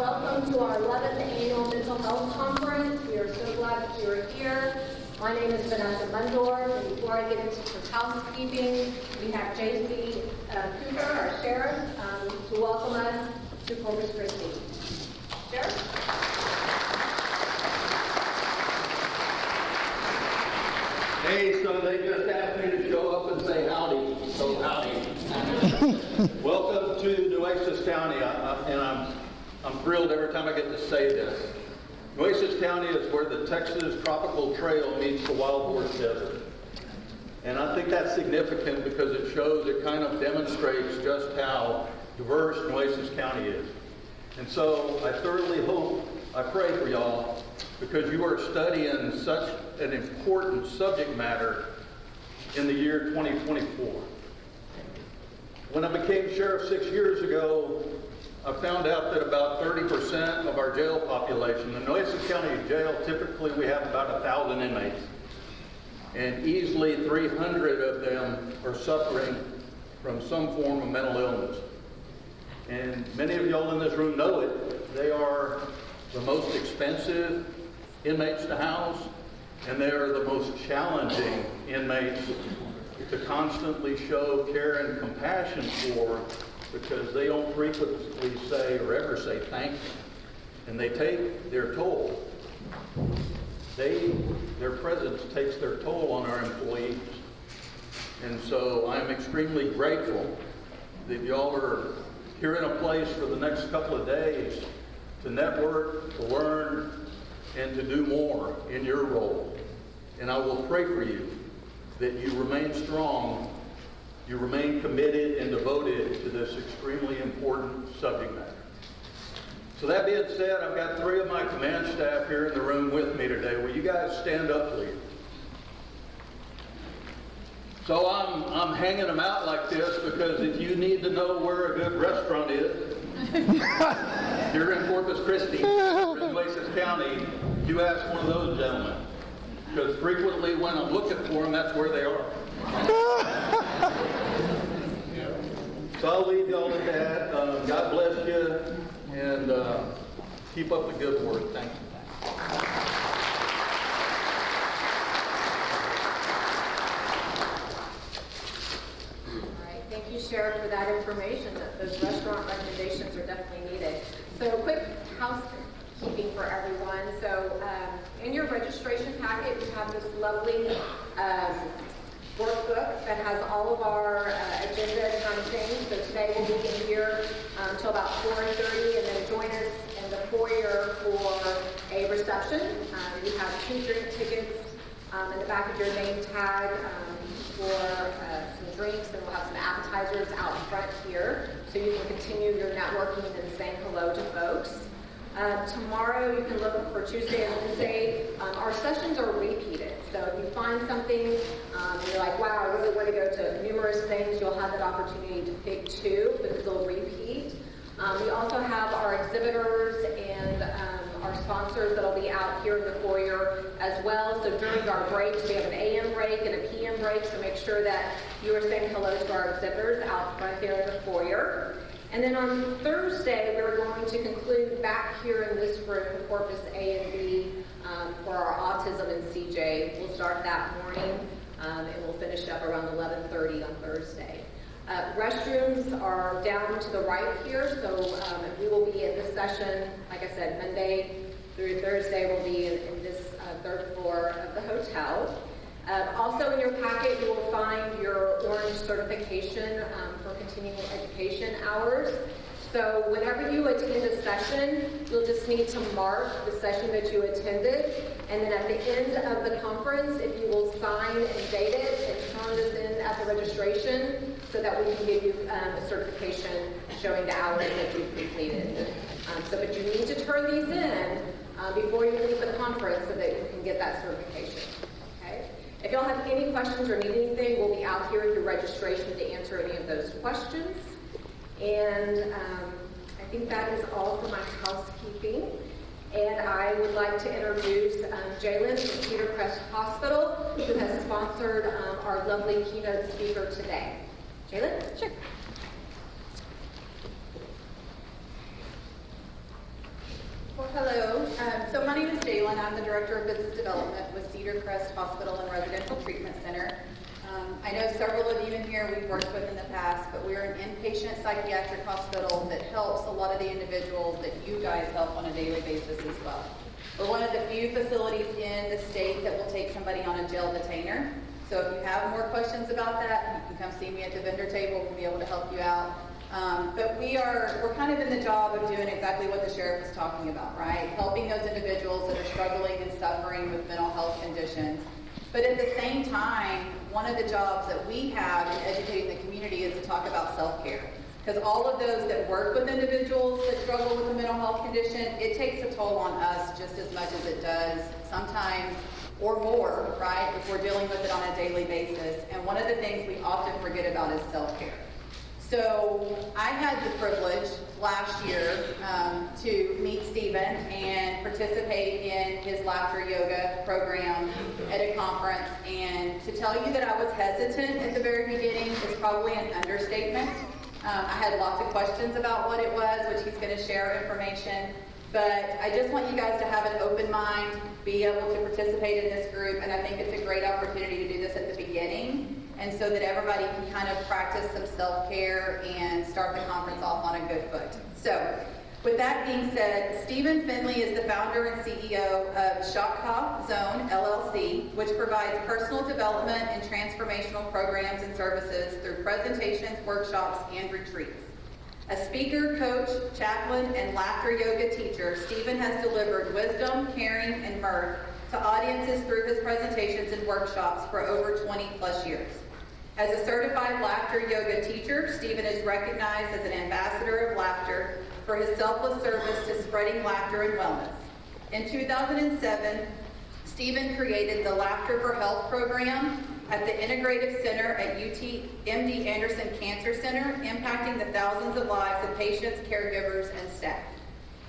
Welcome to our 11th Annual Mental Health Conference. We are so glad that you are here. My name is Vanessa Mundorf, and before I get into some housekeeping, we have J.C. Cooper, our sheriff, to welcome us to Corpus Christi. Sheriff? Hey, so they just asked me to show up and say howdy, so howdy. Welcome to Nueces County, and I'm thrilled every time I get to say this. Nueces County is where the Texas Tropical Trail meets the Wild Horse Desert. And I think that's significant because it shows, it kind of demonstrates just how diverse Nueces County is. And so I thoroughly hope, I pray for y'all, because you are studying such an important subject matter in the year 2024. When I became sheriff 6 years ago, I found out that about 30% of our jail population, in Nueces County Jail, typically we have about 1,000 inmates. And easily 300 of them are suffering from some form of mental illness. And many of y'all in this room know it. They are the most expensive inmates to house, and they are the most challenging inmates to constantly show care and compassion for, because they don't frequently say or ever say thank you. And they take their toll. Their presence takes their toll on our employees. And so I'm extremely grateful that y'all are here in a place for the next couple of days to network, to learn, and to do more in your role. And I will pray for you that you remain strong, you remain committed and devoted to this extremely important subject matter. So that being said, I've got 3 of my command staff here in the room with me today. Will you guys stand up, please? So I'm hanging them out like this because if you need to know where a good restaurant is, you're in Corpus Christi, or in Nueces County, you ask one of those gentlemen. Because frequently when I'm looking for them, that's where they are. So I'll leave y'all at that. God bless you, and keep up the good work. Thank you. Thank you, Sheriff, for that information. Those restaurant recommendations are definitely needed. So quick housekeeping for everyone. So in your registration packet, you have this lovely workbook that has all of our agenda kind of things. So today we'll be in here until about 4:30, and then join us in the foyer for a reception. You have 2 drink tickets in the back of your name tag for some drinks, and we'll have some appetizers out front here, so you can continue your networking and saying hello to folks. Tomorrow you can look for Tuesday and Wednesday. Our sessions are repeated, so if you find something you're like, wow, I really want to go to numerous things, you'll have that opportunity to pick 2 because they'll repeat. We also have our exhibitors and our sponsors that'll be out here in the foyer as well. So during our breaks, we have an AM break and a PM break, so make sure that you are saying hello to our exhibitors out front there in the foyer. And then on Thursday, we're going to conclude back here in this room, Corpus A and B, for our autism and CJ. We'll start that morning, and we'll finish up around 11:30 on Thursday. Restrooms are down to the right here, so we will be in this session, like I said, Monday through Thursday. We'll be in this 3rd floor of the hotel. Also in your packet, you will find your orange certification for continuing education hours. So whenever you attend a session, you'll just need to mark the session that you attended. And then at the end of the conference, if you will sign and date it and turn this in at the registration so that we can give you a certification showing the hours that you've completed. But you need to turn these in before you leave the conference so that you can get that certification. If y'all have any questions or need anything, we'll be out here at your registration to answer any of those questions. And I think that is all for my housekeeping. And I would like to introduce Jalen from Cedar Crest Hospital, who has sponsored our lovely keynote speaker today. Jalen? Sure. Director of Business Development with Cedar Crest Hospital and Residential Treatment Center. I know several of you in here we've worked with in the past, but we're an inpatient psychiatric hospital that helps a lot of the individuals that you guys help on a daily basis as well. We're one of the few facilities in the state that will take somebody on a jail detainer. So if you have more questions about that, you can come see me at the vendor table. We'll be able to help you out. But we're kind of in the job of doing exactly what the sheriff was talking about, right? Helping those individuals that are struggling and suffering with mental health conditions. But at the same time, one of the jobs that we have in educating the community is to talk about self-care. Because all of those that work with individuals that struggle with a mental health condition, it takes a toll on us just as much as it does sometimes, or more, right, if we're dealing with it on a daily basis. And one of the things we often forget about is self-care. So I had the privilege last year to meet Stephen and participate in his laughter yoga program at a conference. And to tell you that I was hesitant at the very beginning is probably an understatement. I had lots of questions about what it was, which he's going to share information. But I just want you guys to have an open mind, be able to participate in this group, and I think it's a great opportunity to do this at the beginning, and so that everybody can kind of practice some self-care and start the conference off on a good foot. So, with that being said, Stephen Findley is the founder and CEO of Choctaw Zone, LLC, which provides personal development and transformational programs and services through presentations, workshops, and retreats. A speaker, coach, chaplain, and laughter yoga teacher, Stephen has delivered wisdom, caring, and mirth to audiences through his presentations and workshops for over 20 plus years. As a certified laughter yoga teacher, Stephen is recognized as an ambassador of laughter for his selfless service to spreading laughter and wellness. In 2007, Stephen created the Laughter for Health program at the Integrative Center at UT MD Anderson Cancer Center, impacting the thousands of lives of patients, caregivers, and staff.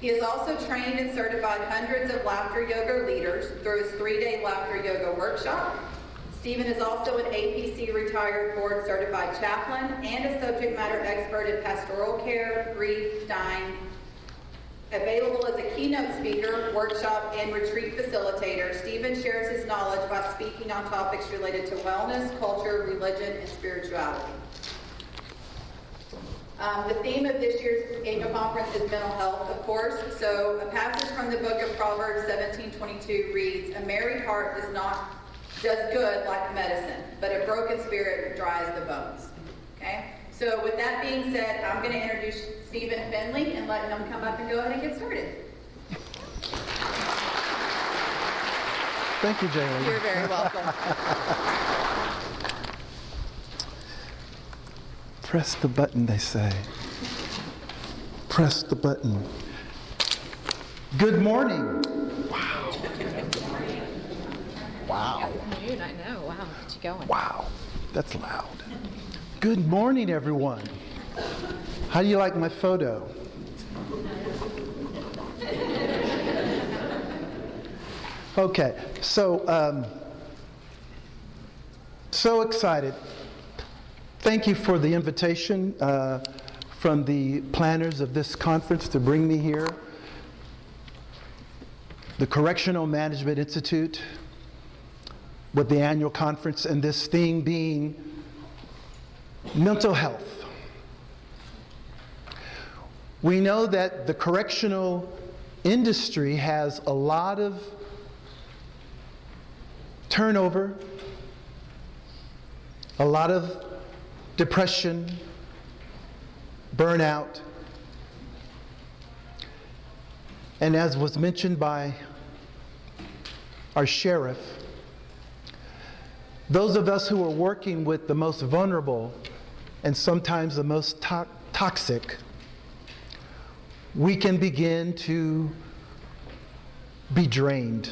He has also trained and certified hundreds of laughter yoga leaders through his 3-day laughter yoga workshop. Stephen is also an APC retired board certified chaplain and a subject matter expert in pastoral care, grief, dying. Available as a keynote speaker, workshop, and retreat facilitator, Stephen shares his knowledge by speaking on topics related to wellness, culture, religion, and spirituality. The theme of this year's annual conference is mental health, of course. So a passage from the book of Proverbs 17:22 reads, "A merry heart does good like medicine, but a broken spirit dries the bones." Okay? So with that being said, I'm going to introduce Stephen Findley and let him come up and go ahead and get started. Thank you, Jaylee. You're very welcome. Press the button, they say. Press the button. Good morning. Wow. Wow. Afternoon, I know. Wow, get you going. Wow. That's loud. Good morning, everyone. How do you like my photo? Okay, so excited. Thank you for the invitation from the planners of this conference to bring me here. The Correctional Management Institute with the annual conference, and this theme being mental health. We know that the correctional industry has a lot of turnover, a lot of depression, burnout, and as was mentioned by our sheriff, those of us who are working with the most vulnerable and sometimes the most toxic, we can begin to be drained.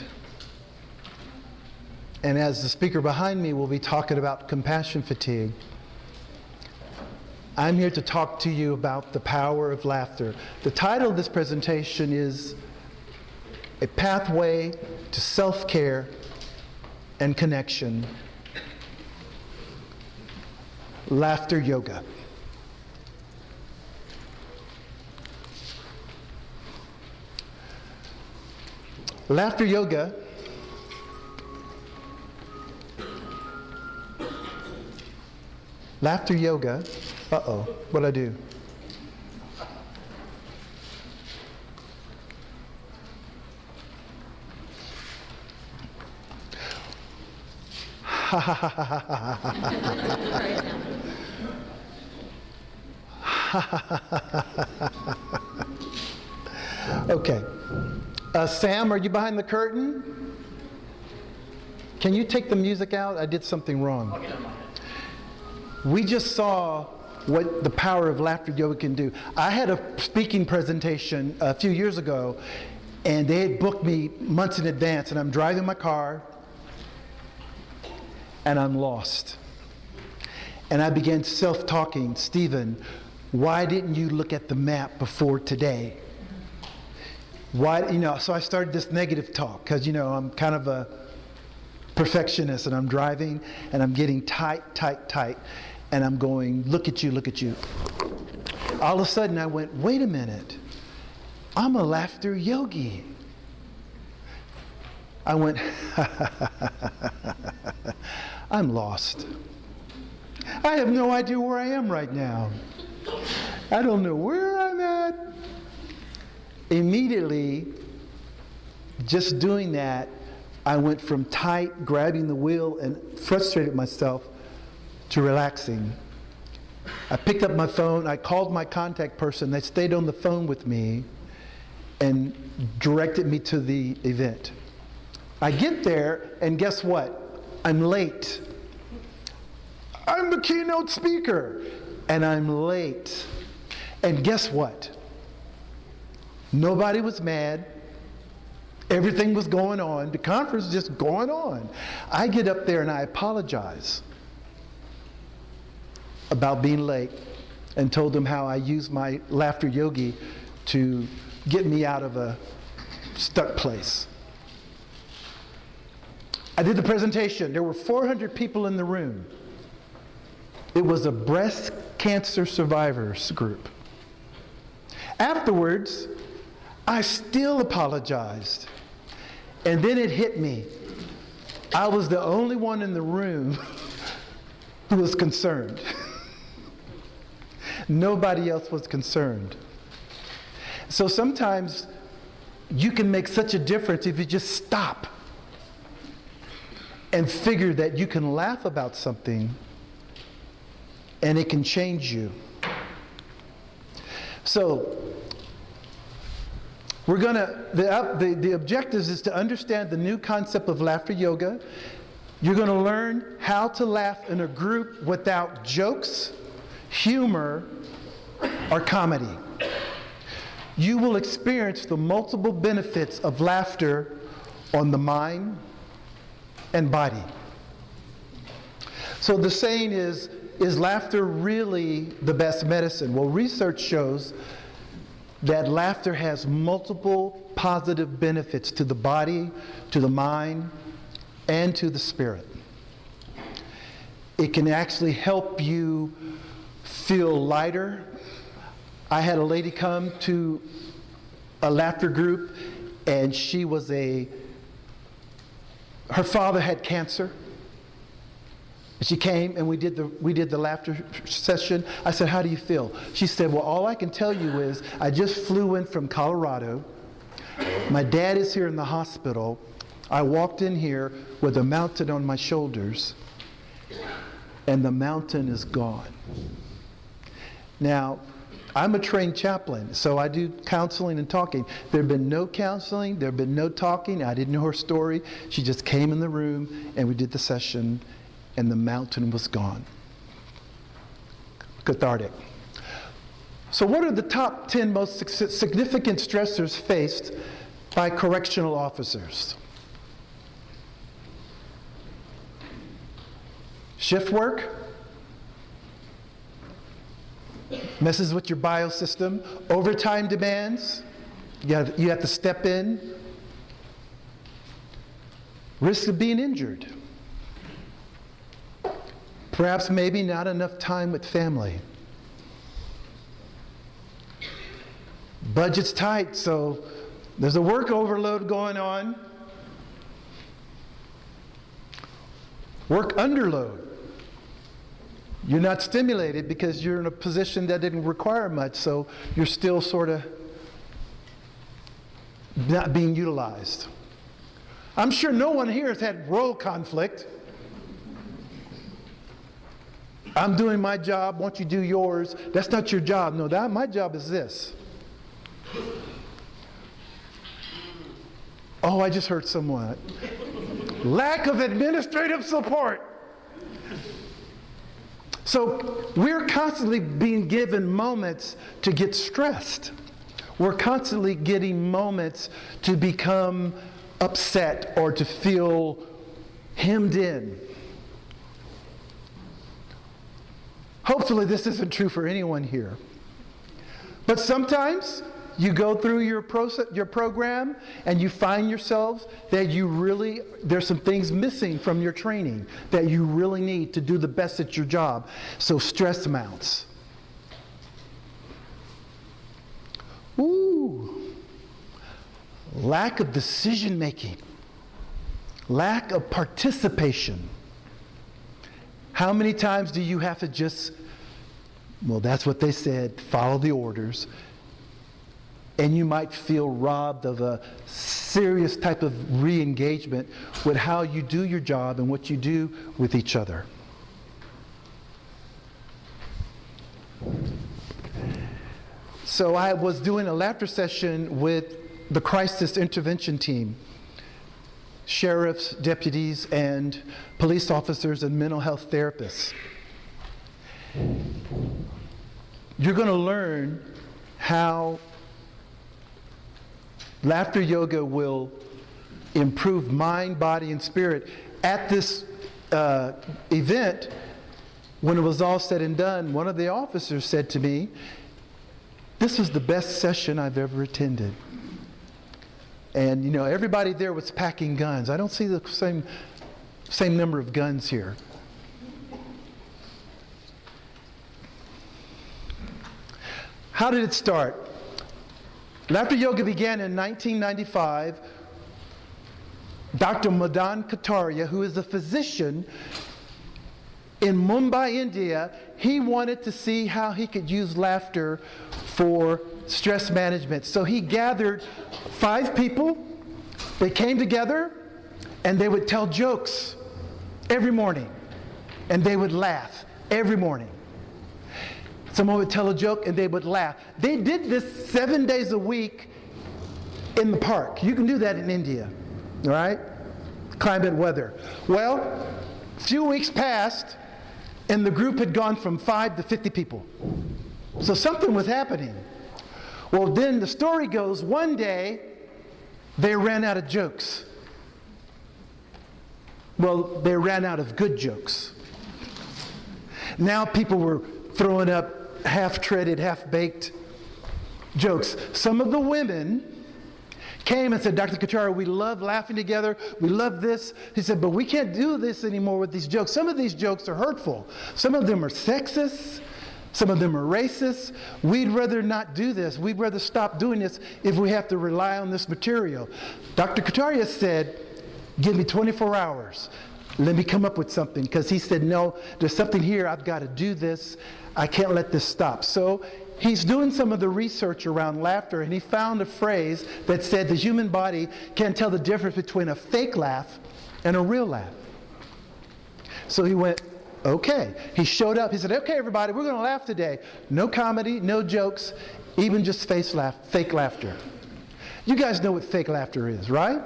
And as the speaker behind me will be talking about compassion fatigue, I'm here to talk to you about the power of laughter. The title of this presentation is A Pathway to Self-Care and Connection. Laughter yoga. Laughter yoga Laughter yoga. Uh-oh, what'd I do? Okay. Sam, are you behind the curtain? Can you take the music out? I did something wrong. We just saw what the power of laughter yoga can do. I had a speaking presentation a few years ago, and they had booked me months in advance, and I'm driving my car, and I'm lost. And I began self-talking, Stephen, why didn't you look at the map before today? Why, so I started this negative talk, because, I'm kind of a perfectionist, and I'm driving, and I'm getting tight, and I'm going, look at you. All of a sudden I went, wait a minute, I'm a laughter yogi. I went, I'm lost. I have no idea where I am right now. I don't know where I'm at. Immediately, just doing that, I went from tight, grabbing the wheel and frustrated myself, to relaxing. I picked up my phone, I called my contact person, they stayed on the phone with me and directed me to the event. I get there, and guess what? I'm late. I'm the keynote speaker, and I'm late. And guess what? Nobody was mad. Everything was going on. The conference was just going on. I get up there and I apologize about being late and told them how I used my laughter yogi to get me out of a stuck place. I did the presentation. There were 400 people in the room. It was a breast cancer survivors group. Afterwards, I still apologized. And then it hit me. I was the only one in the room who was concerned. Nobody else was concerned. So sometimes you can make such a difference if you just stop and figure that you can laugh about something and it can change you. So we're gonna, the objectives is to understand the new concept of laughter yoga. You're gonna learn how to laugh in a group without jokes, humor, or comedy. You will experience the multiple benefits of laughter on the mind and body. So the saying is laughter really the best medicine? Well, research shows that laughter has multiple positive benefits to the body, to the mind, and to the spirit. It can actually help you feel lighter. I had a lady come to a laughter group, and her father had cancer. She came and we did the laughter session. I said, how do you feel? She said, well, all I can tell you is I just flew in from Colorado. My dad is here in the hospital. I walked in here with a mountain on my shoulders, and the mountain is gone. Now, I'm a trained chaplain, so I do counseling and talking. There had been no counseling, there had been no talking. I didn't know her story. She just came in the room and we did the session, and the mountain was gone. Cathartic. So what are the top 10 most significant stressors faced by correctional officers? Shift work messes with your biosystem. Overtime demands, you have to step in. Risk of being injured. Perhaps maybe not enough time with family. Budget's tight, so there's a work overload going on. Work underload. You're not stimulated because you're in a position that didn't require much, so you're still sort of not being utilized. I'm sure no one here has had role conflict. I'm doing my job, won't you do yours? That's not your job. No, my job is this. Oh, I just heard someone. Lack of administrative support. So we're constantly being given moments to get stressed. We're constantly getting moments to become upset or to feel hemmed in. Hopefully this isn't true for anyone here. But sometimes you go through your program and you find yourselves that there's some things missing from your training that you really need to do the best at your job. So stress mounts. Ooh. Lack of decision making. Lack of participation. How many times do you have to just, well, that's what they said, follow the orders, and you might feel robbed of a serious type of re-engagement with how you do your job and what you do with each other. So I was doing a laughter session with the crisis intervention team, sheriffs, deputies, and police officers and mental health therapists. You're going to learn how laughter yoga will improve mind, body, and spirit. At this event, when it was all said and done, one of the officers said to me, "This was the best session I've ever attended." And you know, everybody there was packing guns. I don't see the same number of guns here. How did it start? Laughter yoga began in 1995. Dr. Madan Kataria, who is a physician in Mumbai, India, he wanted to see how he could use laughter for stress management. So he gathered 5 people. They came together and they would tell jokes every morning. And they would laugh every morning. Someone would tell a joke and they would laugh. They did this 7 days a week in the park. You can do that in India, all right? Climate, weather. Well, a few weeks passed and the group had gone from 5 to 50 people. So something was happening. Well, then the story goes, one day they ran out of jokes. Well, they ran out of good jokes. Now people were throwing up half-treaded, half-baked jokes. Some of the women came and said, "Dr. Kataria, we love laughing together. We love this." He said, "But we can't do this anymore with these jokes. Some of these jokes are hurtful. Some of them are sexist. Some of them are racist. We'd rather not do this. We'd rather stop doing this if we have to rely on this material." Dr. Kataria said, "Give me 24 hours. Let me come up with something." Because he said, "No, there's something here. I've got to do this. I can't let this stop." So he's doing some of the research around laughter, and he found a phrase that said the human body can't tell the difference between a fake laugh and a real laugh. So he went, okay. He showed up. He said, "Okay, everybody, we're going to laugh today. No comedy, no jokes, even just fake laughter." You guys know what fake laughter is, right?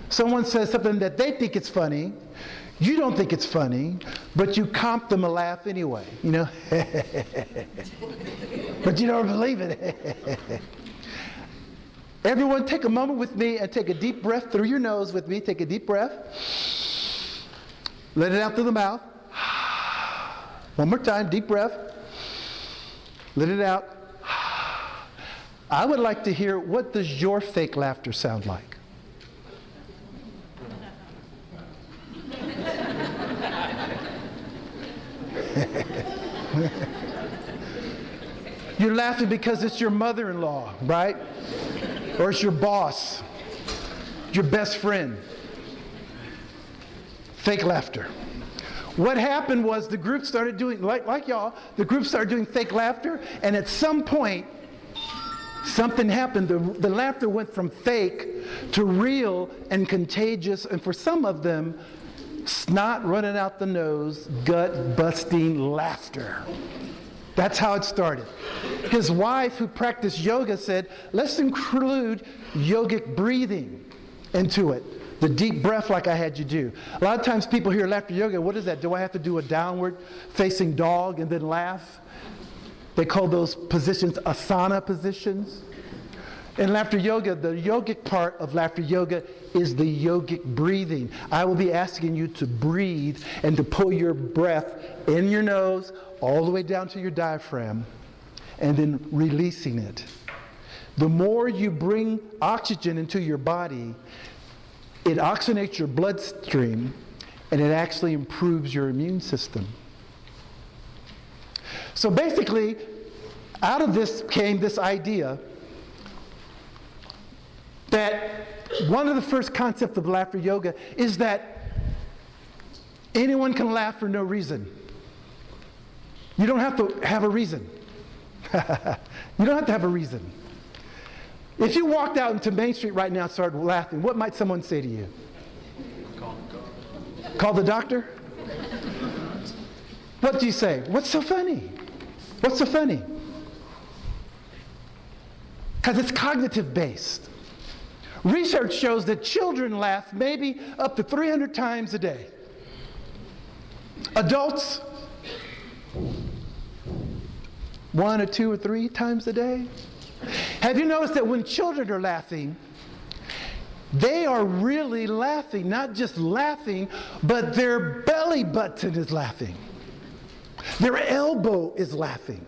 Someone says something that they think it's funny. You don't think it's funny, but you comp them a laugh anyway, you know? But you don't believe it. Everyone take a moment with me and take a deep breath through your nose with me. Take a deep breath. Let it out through the mouth. One more time, deep breath. Let it out. I would like to hear, what does your fake laughter sound like? You're laughing because it's your mother-in-law, right? Or it's your boss, your best friend. Fake laughter. What happened was the group started doing, like y'all, the group started doing fake laughter, and at some point, something happened. The laughter went from fake to real and contagious, and for some of them, snot running out the nose, gut-busting laughter. That's how it started. His wife, who practiced yoga, said, let's include yogic breathing into it. The deep breath like I had you do. A lot of times people hear laughter yoga, what is that? Do I have to do a downward facing dog and then laugh? They call those positions asana positions. In laughter yoga, the yogic part of laughter yoga is the yogic breathing. I will be asking you to breathe and to pull your breath in your nose all the way down to your diaphragm and then releasing it. The more you bring oxygen into your body, it oxygenates your bloodstream and it actually improves your immune system. So basically, out of this came this idea that one of the first concepts of laughter yoga is that anyone can laugh for no reason. You don't have to have a reason. You don't have to have a reason. If you walked out into Main Street right now and started laughing, what might someone say to you? Call the doctor? What do you say? What's so funny? What's so funny? Because it's cognitive based. Research shows that children laugh maybe up to 300 times a day. Adults, 1 or 2 or 3 times a day. Have you noticed that when children are laughing, they are really laughing, not just laughing, but their belly button is laughing. Their elbow is laughing.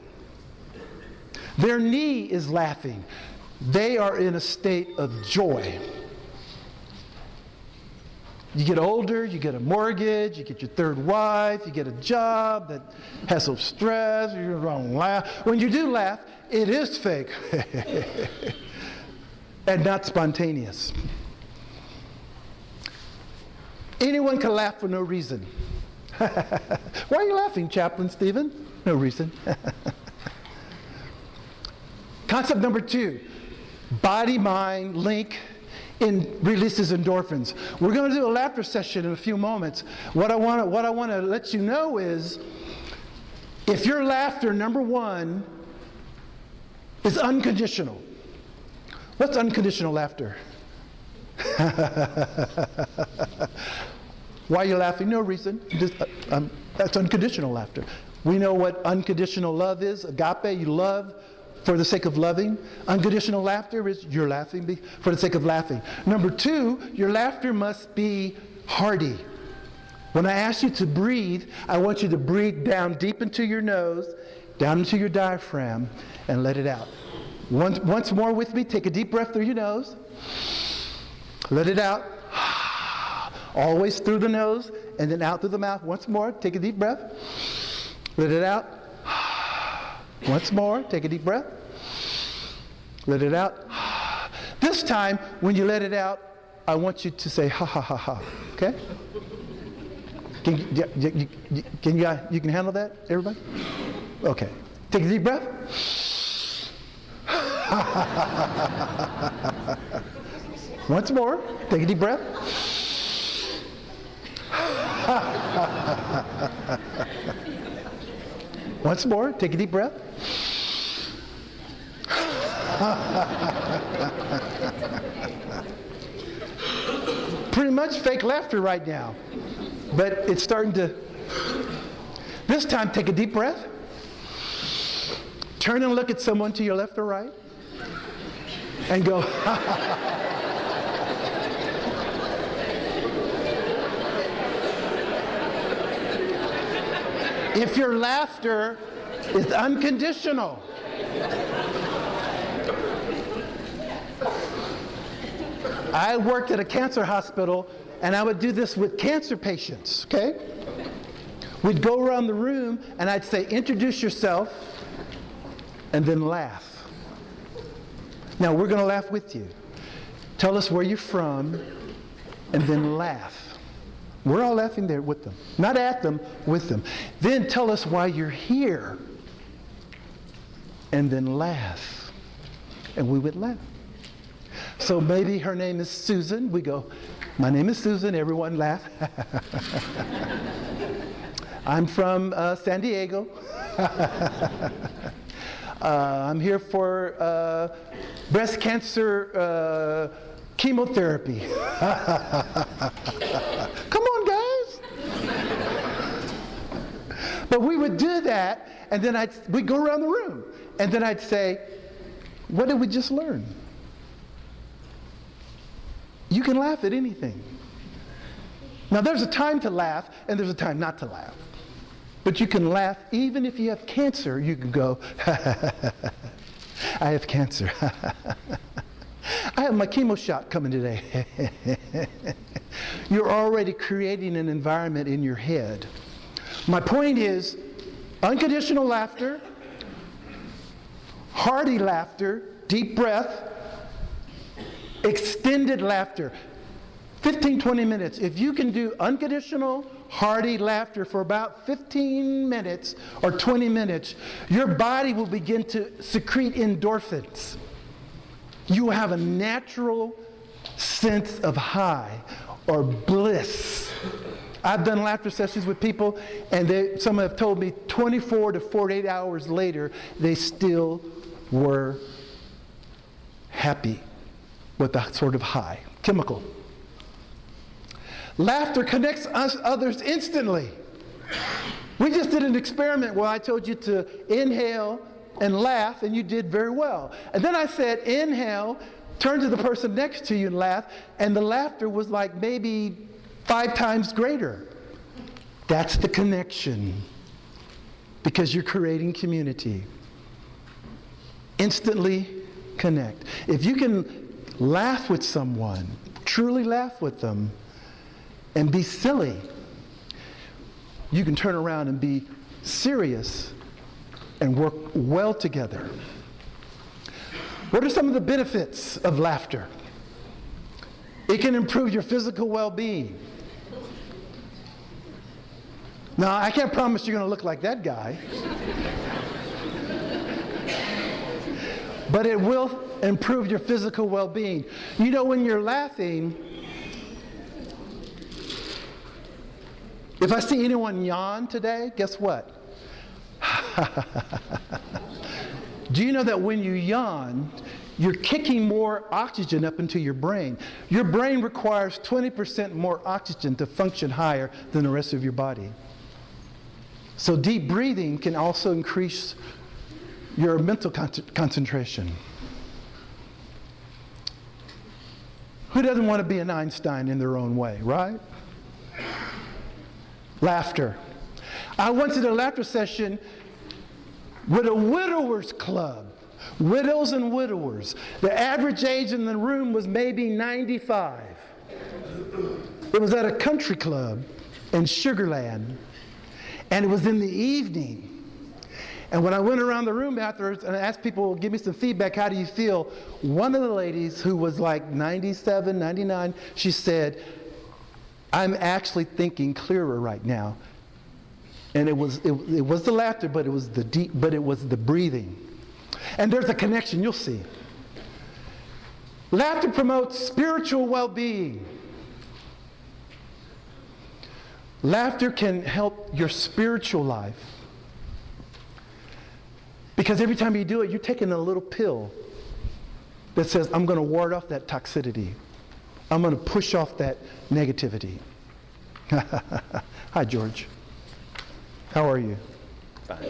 Their knee is laughing. They are in a state of joy. You get older, you get a mortgage, you get your third wife, you get a job that has some stress, you don't laugh. When you do laugh, it is fake and not spontaneous. Anyone can laugh for no reason. Why are you laughing, Chaplain Stephen? No reason. Concept number 2, body-mind link releases endorphins. We're going to do a laughter session in a few moments. What I want to let you know is, if your laughter, number 1, is unconditional. What's unconditional laughter? Why are you laughing? No reason. That's unconditional laughter. We know what unconditional love is. Agape, you love for the sake of loving. Unconditional laughter is you're laughing for the sake of laughing. Number 2, your laughter must be hearty. When I ask you to breathe, I want you to breathe down deep into your nose, down into your diaphragm, and let it out. Once more with me, take a deep breath through your nose. Let it out. Always through the nose and then out through the mouth. Once more, take a deep breath. Let it out. Once more, take a deep breath. Let it out. This time, when you let it out, I want you to say ha ha ha ha. Okay? You can handle that, everybody? Okay. Take a deep breath. Once more, take a deep breath. Once more, take a deep breath. Pretty much fake laughter right now, but it's starting to. This time, take a deep breath. Turn and look at someone to your left or right, and go. If your laughter is unconditional. I worked at a cancer hospital, and I would do this with cancer patients, okay? We'd go around the room, and I'd say, introduce yourself, and then laugh. Now, we're going to laugh with you. Tell us where you're from, and then laugh. We're all laughing there with them. Not at them, with them. Then tell us why you're here. And then laugh. And we would laugh. So maybe her name is Susan. We go, my name is Susan. Everyone laugh. I'm from San Diego. I'm here for breast cancer chemotherapy. Come on, guys. But we would do that, and then we'd go around the room, and then I'd say, what did we just learn? You can laugh at anything. Now, there's a time to laugh, and there's a time not to laugh. But you can laugh even if you have cancer. You can go, I have cancer. I have my chemo shot coming today. You're already creating an environment in your head. My point is, unconditional laughter, hearty laughter, deep breath, extended laughter. 15, 20 minutes. If you can do unconditional, hearty laughter for about 15 minutes or 20 minutes, your body will begin to secrete endorphins. You will have a natural sense of high or bliss. I've done laughter sessions with people, and some have told me 24 to 48 hours later, they still were happy with that sort of high. Chemical. Laughter connects us others instantly. We just did an experiment where I told you to inhale and laugh, and you did very well. And then I said, inhale, turn to the person next to you and laugh, and the laughter was like maybe 5 times greater. That's the connection, because you're creating community. Instantly connect. If you can laugh with someone, truly laugh with them, and be silly, you can turn around and be serious and work well together. What are some of the benefits of laughter? It can improve your physical well-being. Now, I can't promise you're going to look like that guy. But it will improve your physical well-being. You know, when you're laughing, if I see anyone yawn today, guess what? Do you know that when you yawn, you're kicking more oxygen up into your brain? Your brain requires 20% more oxygen to function higher than the rest of your body. So deep breathing can also increase your mental concentration. Who doesn't want to be an Einstein in their own way, right? Laughter. I went to the laughter session with a widowers club. Widows and widowers. The average age in the room was maybe 95. It was at a country club in Sugarland. And it was in the evening. And when I went around the room afterwards and I asked people, give me some feedback, how do you feel? One of the ladies, who was like 97, 99, she said, I'm actually thinking clearer right now. And it was the laughter, but it was the breathing. And there's a connection, you'll see. Laughter promotes spiritual well-being. Laughter can help your spiritual life. Because every time you do it, you're taking a little pill that says, I'm going to ward off that toxicity. I'm going to push off that negativity. Hi, George. How are you? Fine.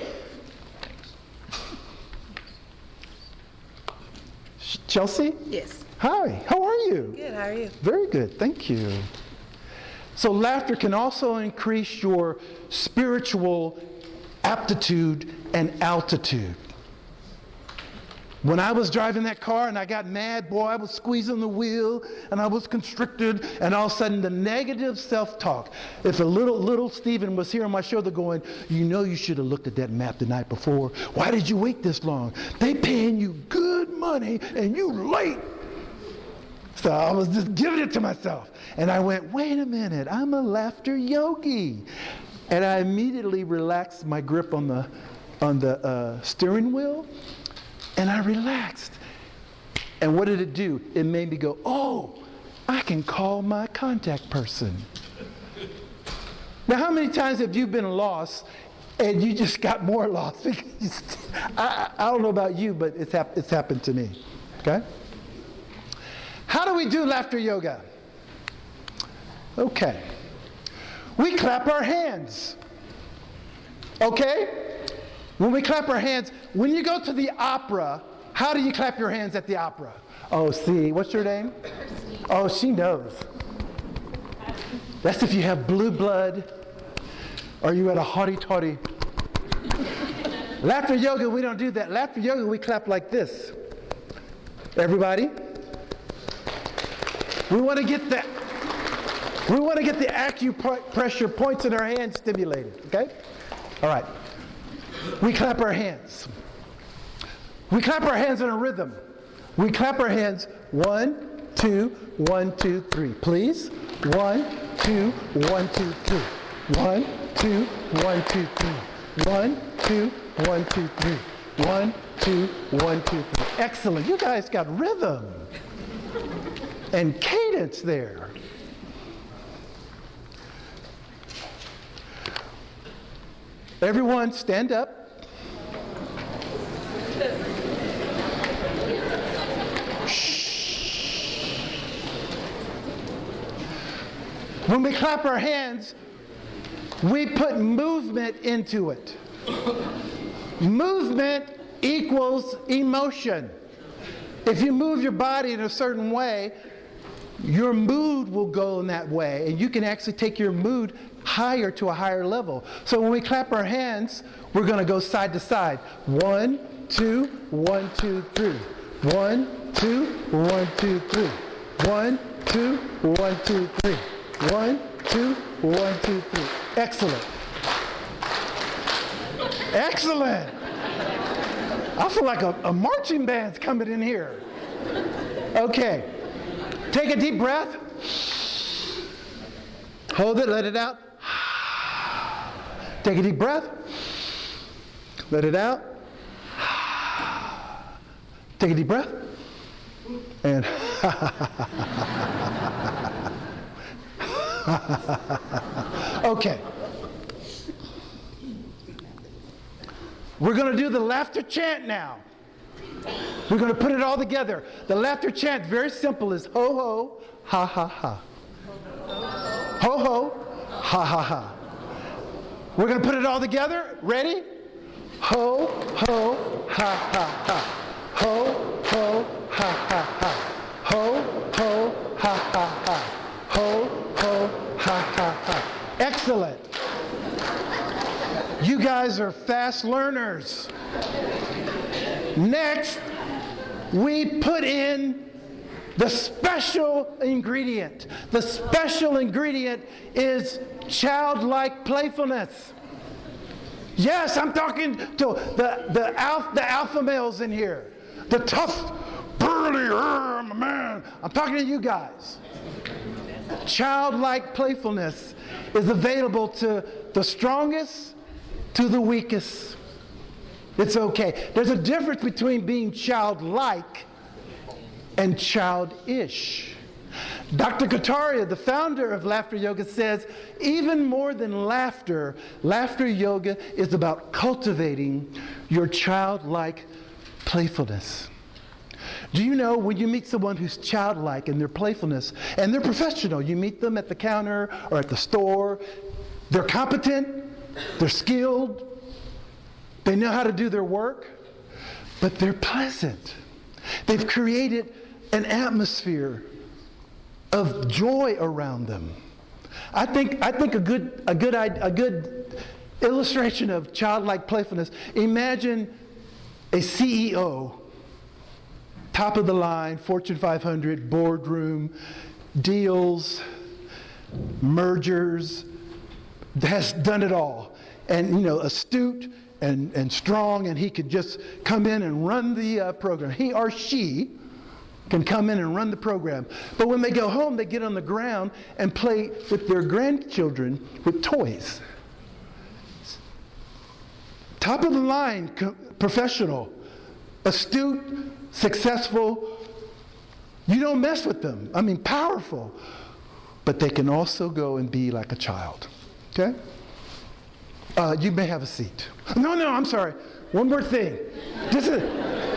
Chelsea? Yes. Hi, how are you? Good, how are you? Very good, thank you. So laughter can also increase your spiritual aptitude and altitude. When I was driving that car and I got mad, boy, I was squeezing the wheel and I was constricted, and all of a sudden the negative self-talk. If a little Stephen was here on my shoulder going, you know you should have looked at that map the night before. Why did you wait this long? They paying you good money and you late. So I was just giving it to myself. And I went, wait a minute, I'm a laughter yogi. And I immediately relaxed my grip on the steering wheel, and I relaxed. And what did it do? It made me go, oh, I can call my contact person. Now, how many times have you been lost and you just got more lost? I don't know about you, but it's happened to me. Okay? How do we do laughter yoga? Okay. We clap our hands. Okay? When we clap our hands, when you go to the opera, how do you clap your hands at the opera? Oh, see, what's your name? Christi. Oh, she knows. That's if you have blue blood or you at a haughty-taughty. Laughter yoga, we don't do that. Laughter yoga, we clap like this. Everybody? We want to get the acupressure points in our hands stimulated, okay? All right. We clap our hands. We clap our hands in a rhythm. We clap our hands 1, 2, 1, 2, 3. Please. 1, 2, 1, 2, 3. 1, 2, 1, 2, 3. 1, 2, 1, 2, 3. 1, 2, 1, 2, 3. Excellent. You guys got rhythm and cadence there. Everyone stand up. When we clap our hands, we put movement into it. Movement equals emotion. If you move your body in a certain way, your mood will go in that way, and you can actually take your mood higher to a higher level. So when we clap our hands, we're going to go side to side. 1, 2, 1, 2, 3. 1, 2, 1, 2, 3. 1, 2, 1, 2, 3. 1, 2, 1, 2, 3. Excellent. Excellent. I feel like a marching band's coming in here. Okay. Take a deep breath. Hold it, let it out. Take a deep breath. Let it out. Take a deep breath. And okay. We're going to do the laughter chant now. We're going to put it all together. The laughter chant, very simple, is ho ho, ha ha ha. Ho ho, ha ha ha. We're going to put it all together. Ready? Ho ho, ha ha ha. Ho ho, ha ha ha. Ho ho, ha ha ha. Ho ho, ha ha ha. Excellent. You guys are fast learners. Next, we put in the special ingredient. The special ingredient is childlike playfulness. Yes, I'm talking to the alpha males in here. The tough, burly, man. I'm talking to you guys. Childlike playfulness is available to the strongest, to the weakest. It's okay. There's a difference between being childlike and childish. Dr. Kataria, the founder of Laughter Yoga, says even more than laughter, laughter yoga is about cultivating your childlike playfulness. Do you know when you meet someone who's childlike in their playfulness, and they're professional, you meet them at the counter or at the store, they're competent, they're skilled, they know how to do their work, but they're pleasant. They've created an atmosphere of joy around them. I think a good illustration of childlike playfulness. Imagine a CEO, top of the line, Fortune 500, boardroom, deals, mergers, has done it all, and astute and strong, and he could just come in and run the program. He or she can come in and run the program. But when they go home, they get on the ground and play with their grandchildren with toys. Top of the line, professional, astute, successful. You don't mess with them. I mean, powerful. But they can also go and be like a child. Okay? You may have a seat. No, I'm sorry. One more thing.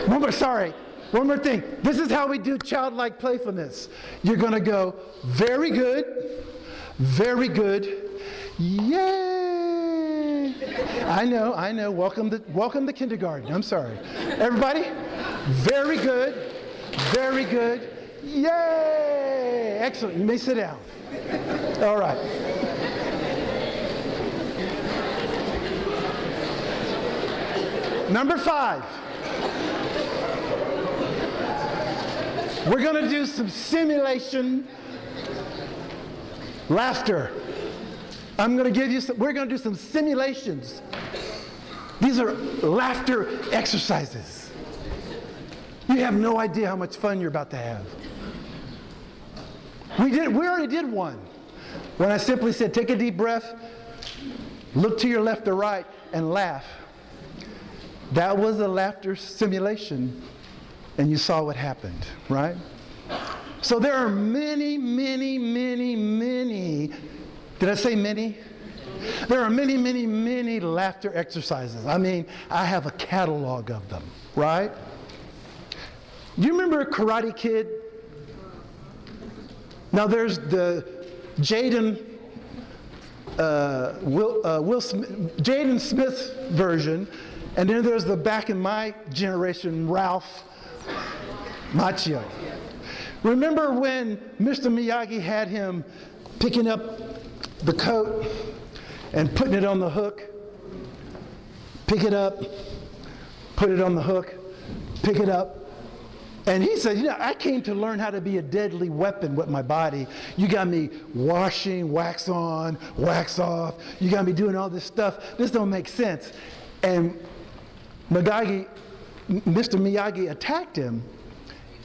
One more thing. This is how we do childlike playfulness. You're going to go, very good, yay. I know. Welcome to kindergarten. I'm sorry. Everybody, very good, yay. Excellent. You may sit down. All right. Number 5. We're going to do some simulation laughter. We're going to do some simulations. These are laughter exercises. You have no idea how much fun you're about to have. We already did one. When I simply said, take a deep breath, look to your left or right, and laugh. That was a laughter simulation, and you saw what happened, right? So there are many, did I say many? There are many laughter exercises. I mean, I have a catalog of them, right? Do you remember Karate Kid? Now there's the Jaden Smith version, and then there's the back in my generation, Ralph Macchio. Remember when Mr. Miyagi had him picking up the coat and putting it on the hook? Pick it up, put it on the hook, pick it up. And he said, I came to learn how to be a deadly weapon with my body. You got me washing, wax on, wax off. You got me doing all this stuff. This don't make sense. And Mr. Miyagi attacked him,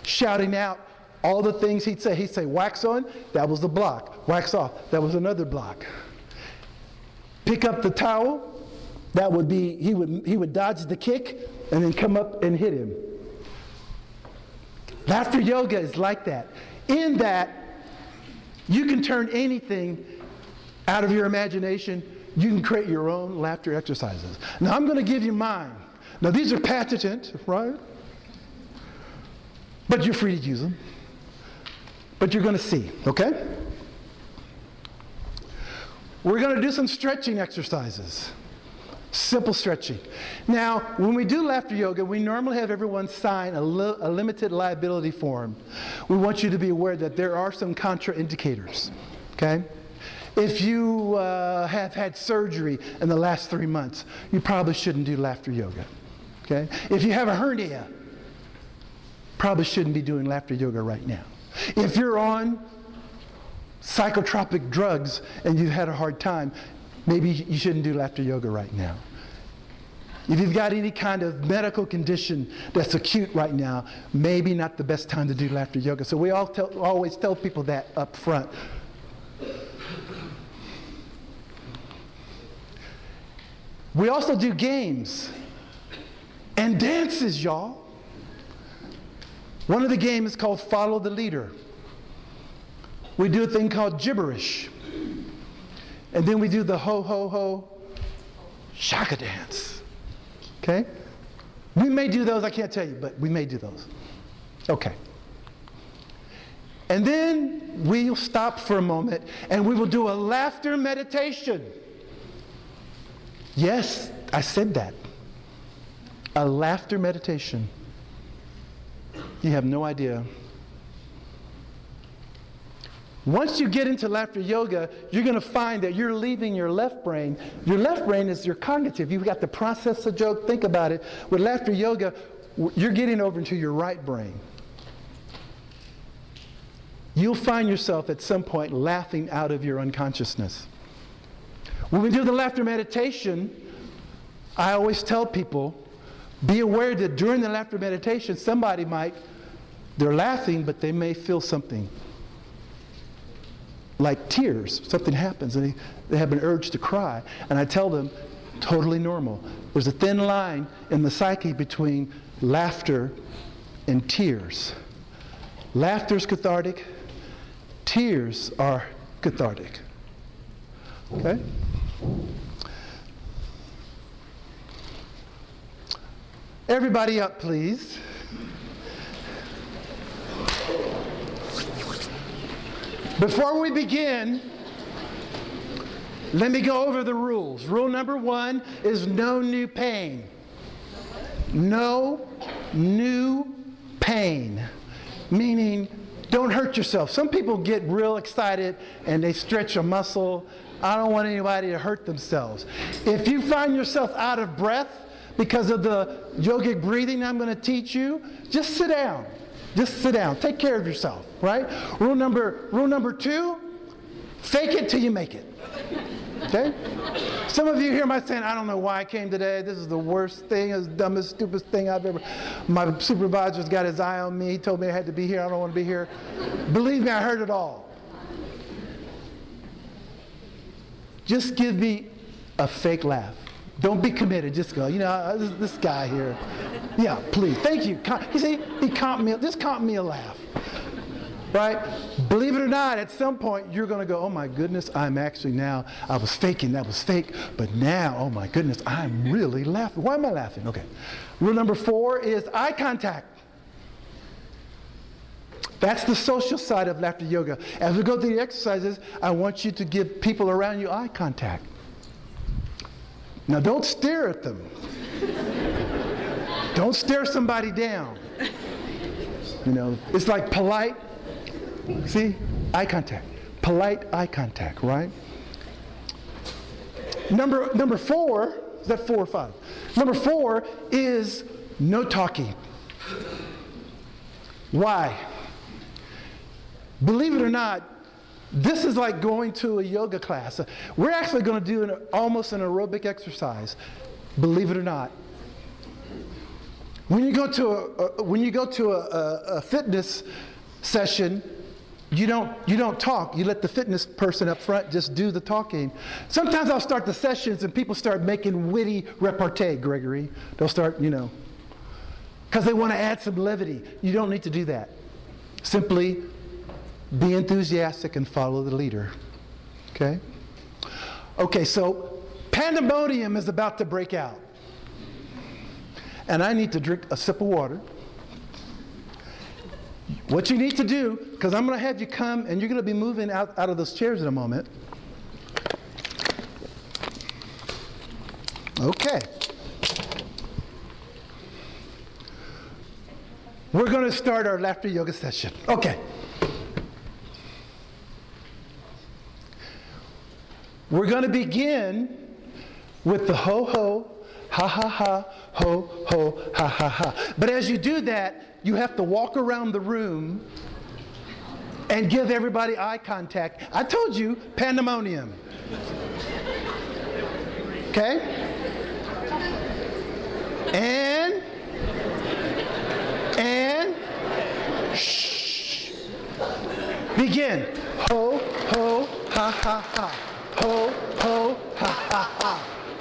shouting out all the things he'd say. He'd say, wax on, that was the block. Wax off, that was another block. Pick up the towel, that would be, he would dodge the kick and then come up and hit him. Laughter yoga is like that. In that, you can turn anything out of your imagination. You can create your own laughter exercises. Now, I'm going to give you mine. Now, these are patented, right? But you're free to use them. But you're going to see, okay? We're going to do some stretching exercises. Simple stretching. Now, when we do laughter yoga, we normally have everyone sign a limited liability form. We want you to be aware that there are some contraindicators, okay? If you have had surgery in the last 3 months, you probably shouldn't do laughter yoga, okay? If you have a hernia, probably shouldn't be doing laughter yoga right now. If you're on psychotropic drugs and you've had a hard time, maybe you shouldn't do laughter yoga right now. If you've got any kind of medical condition that's acute right now, maybe not the best time to do laughter yoga. So we always tell people that up front. We also do games and dances, y'all. One of the games is called Follow the Leader. We do a thing called gibberish. And then we do the ho, ho, ho, shaka dance. Okay? We may do those, I can't tell you, but we may do those. Okay. And then we'll stop for a moment and we will do a laughter meditation. Yes, I said that. A laughter meditation. You have no idea. Once you get into laughter yoga, you're going to find that you're leaving your left brain. Your left brain is your cognitive. You've got to process a joke. Think about it. With laughter yoga, you're getting over into your right brain. You'll find yourself at some point laughing out of your unconsciousness. When we do the laughter meditation, I always tell people, be aware that during the laughter meditation, somebody might They're laughing, but they may feel something like tears. Something happens, and they have an urge to cry. And I tell them, totally normal. There's a thin line in the psyche between laughter and tears. Laughter is cathartic. Tears are cathartic. Okay? Everybody up, please. Before we begin, let me go over the rules. Rule number 1 is no new pain. No new pain. Meaning, don't hurt yourself. Some people get real excited and they stretch a muscle. I don't want anybody to hurt themselves. If you find yourself out of breath because of the yogic breathing I'm going to teach you, just sit down. Just sit down. Take care of yourself, right? Rule number 2, fake it till you make it. Okay? Some of you here might say, I don't know why I came today. This is the worst thing, the dumbest, stupidest thing I've ever. My supervisor's got his eye on me. He told me I had to be here. I don't want to be here. Believe me, I heard it all. Just give me a fake laugh. Don't be committed. Just go, this guy here. Yeah, please. Thank you. You see, just comp me a laugh. Right? Believe it or not, at some point, you're going to go, oh my goodness, I was faking, that was fake, but now, oh my goodness, I'm really laughing. Why am I laughing? Okay. Rule number 4 is eye contact. That's the social side of laughter yoga. As we go through the exercises, I want you to give people around you eye contact. Now, don't stare at them. Don't stare somebody down. It's like polite. See? Eye contact. Polite eye contact, right? Number 4, is that 4 or 5? Number 4 is no talking. Why? Believe it or not, this is like going to a yoga class. We're actually going to do almost an aerobic exercise. Believe it or not. When you go to a fitness session, you don't talk. You let the fitness person up front just do the talking. Sometimes I'll start the sessions and people start making witty repartee, Gregory. They'll start, because they want to add some levity. You don't need to do that. Simply be enthusiastic and follow the leader. Okay? Okay, so pandemonium is about to break out. And I need to drink a sip of water. What you need to do, because I'm going to have you come and you're going to be moving out of those chairs in a moment. Okay. We're going to start our laughter yoga session. Okay. We're going to begin with the ho-ho, ha-ha-ha, ho-ho, ha-ha-ha. But as you do that, you have to walk around the room and give everybody eye contact. I told you, pandemonium. Okay? And shh. Begin. Ho, ho, ha, ha, ha. Ho, ho, ha, ha, ha.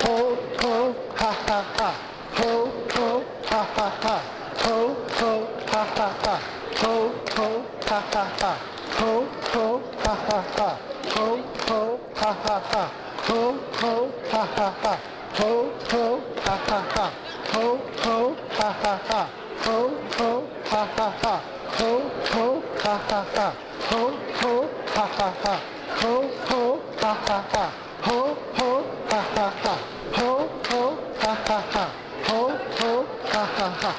Ho, ho, ha, ha, ha. Ho, ho, ha, ha, ha. Ho, ho, ha, ha, ha. Ho, ho, ha, ha, ha. Ho, ho, ha, ha, ha. Ho, ho, ha, ha, ha. Ho, ho, ha, ha, ha. Ho, ho, ha, ha, ha. Ho, ho, ha, ha, ha. Ho, ho, ha, ha, ha. Ho, ho, ha, ha, ha. Ho, ho, ha, ha, ha. Ho, ho, ha, ha, ha. Ho, ho, ha, ha, ha. Ho, ho, ha, ha, ha. Ho, ho, ha, ha, ha.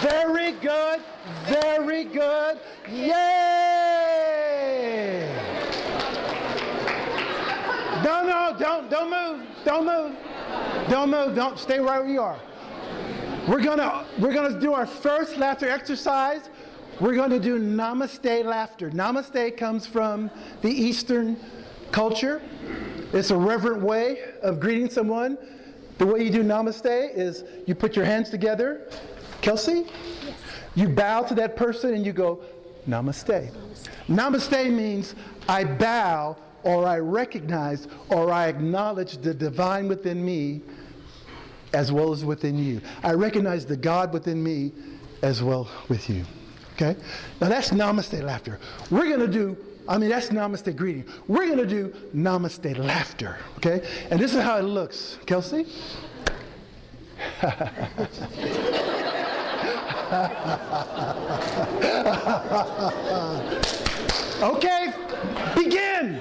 Very good. Very good. Yay! No, don't move. Don't move. Don't move. Don't stay right where you are. We're gonna do our first laughter exercise. We're going to do namaste laughter. Namaste comes from the Eastern culture. It's a reverent way of greeting someone. The way you do namaste is you put your hands together. Kelsey? Yes. You bow to that person and you go, namaste. Namaste means I bow, or I recognize, or I acknowledge the divine within me as well as within you. I recognize the God within me as well with you. Okay? Now that's namaste laughter. We're going to do, that's namaste greeting. We're going to do namaste laughter. Okay? And this is how it looks. Kelsey? Okay, begin.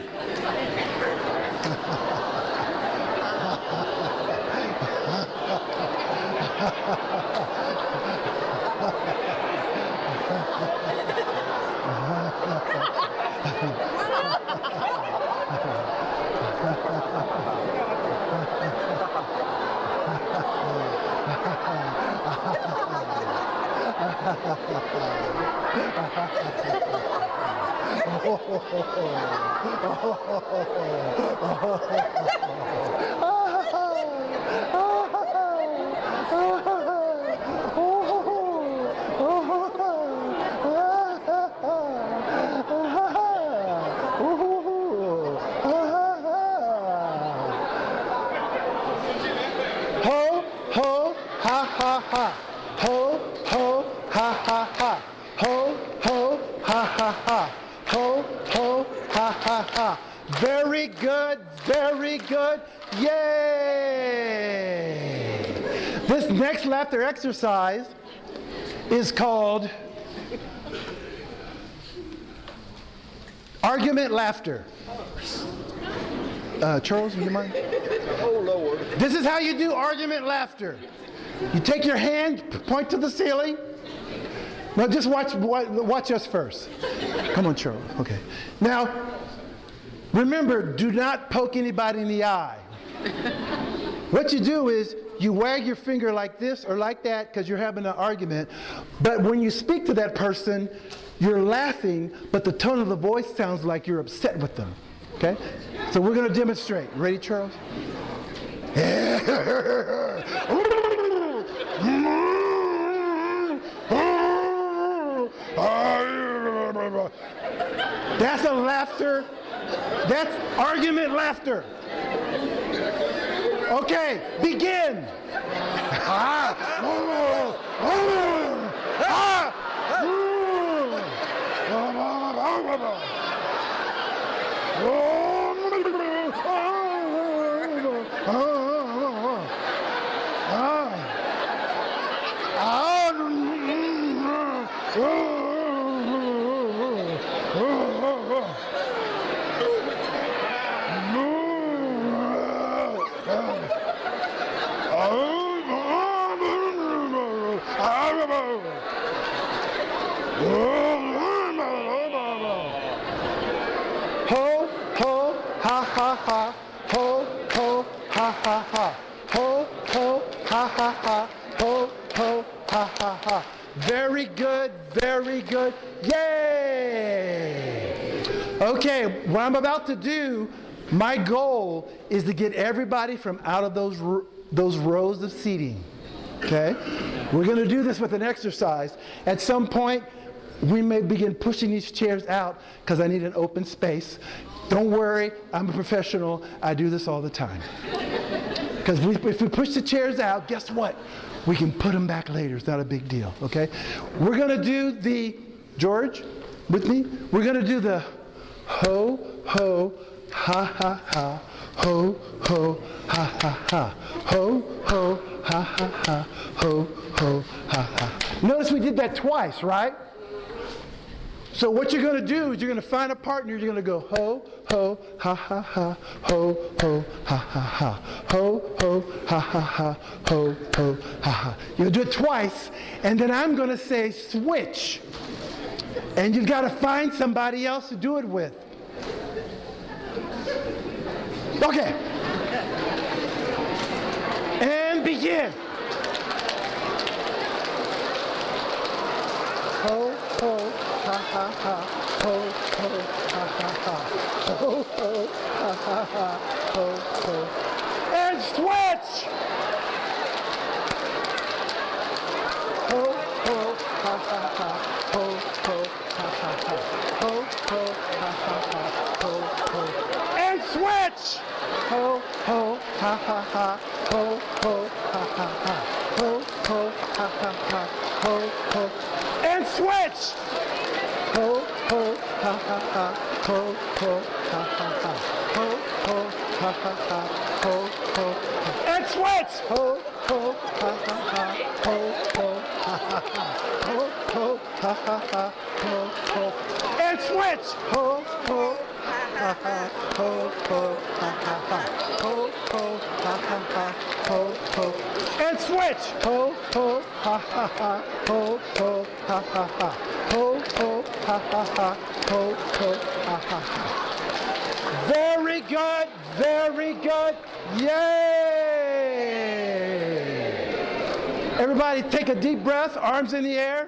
Ho, ho, ha, ha, ha. Ho, ho, ha, ha, ha. Ho, ho, ha, ha, ha. Ho, ho, ha, ha, ha. Very good, very good. Yay! This next laughter exercise is called argument laughter. Charles, would you mind? Oh, Lord. This is how you do argument laughter. You take your hand, point to the ceiling. Now just watch us first. Come on, Charles. Okay. Now, remember, do not poke anybody in the eye. What you do is you wag your finger like this or like that because you're having an argument. But when you speak to that person, you're laughing, but the tone of the voice sounds like you're upset with them. Okay? So we're going to demonstrate. Ready, Charles? That's a laughter. That's argument laughter. Okay, begin. Ho, ho, ha, ha, ha. Ho, ho, ha, ha, ha. Ho, ho, ha, ha, ha. Ho, ho, ha, ha, ha. Very good, very good. Yay! Okay, what I'm about to do, my goal is to get everybody from out of those rows of seating. Okay? We're going to do this with an exercise. At some point, we may begin pushing these chairs out because I need an open space. Don't worry, I'm a professional. I do this all the time. Because if we push the chairs out, guess what? We can put them back later. It's not a big deal, okay? We're going to do the, George, with me? We're going to do the ho, ho, ha, ha, ha. Ho, ho, ha, ha, ha. Ho, ho, ha, ha, ha. Ho, ho, ha, ha. Notice we did that twice, right? So what you're going to do is you're going to find a partner. You're going to go ho, ho, ha, ha, ha. Ho, ho, ha, ha, ha. Ho, ho, ha, ha, ha. Ho, ho, ha, ha. You're going to do it twice, and then I'm going to say switch. And you've got to find somebody else to do it with. Okay. And begin. Ho, ho, ha, ha, ha. Ho, ho, ha, ha, ha. Ho, ho, ha, ha, ha. Ho, ho. And switch. Ho, ho, ha, ha, ha ha ha, ho ho ha ha ha, ho ho ha ha ha, ho ho, and switch. Ho ho ha ha ha, ho ho ha ha ha, ho ho ha ha ha, ho ho, and switch. Ho ho ha ha ha, ho ho ha ha ha, ho ho ha ha ha, ho ho, and switch. Ho ho ha ha, ho ho ha ha ha, ho ho ha ha ha, ho ho, and switch. Ho ho ha ha ha, ho ho ha ha ha, ho ho ha ha ha, ho ho ha ha ha. Very good, very good. Yay! Everybody take a deep breath, arms in the air.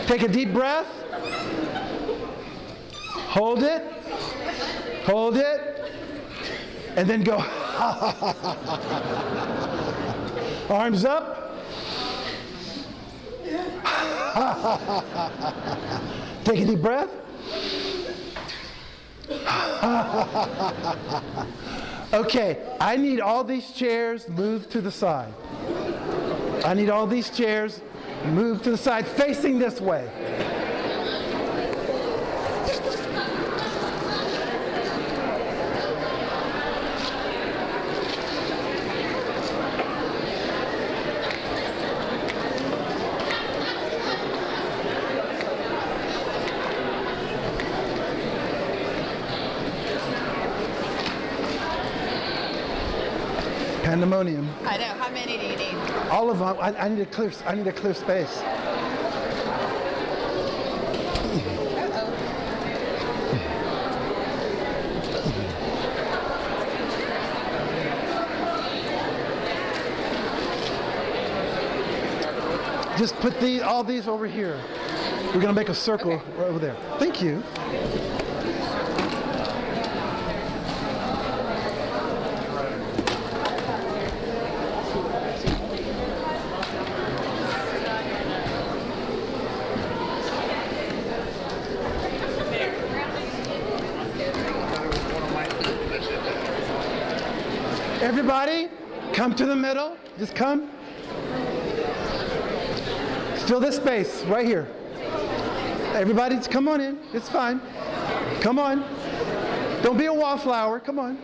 Take a deep breath. Hold it. Hold it. And then go. Arms up. Take a deep breath. Okay, I need all these chairs moved to the side. I need all these chairs moved to the side, facing this way. Pandemonium. I know. How many do you need? All of them. I need a clear space. Just put all these over here. We're going to make a circle right over there. Thank you. Everybody, come to the middle. Just come. Fill this space right here. Everybody, just come on in. It's fine. Come on. Don't be a wallflower. Come on.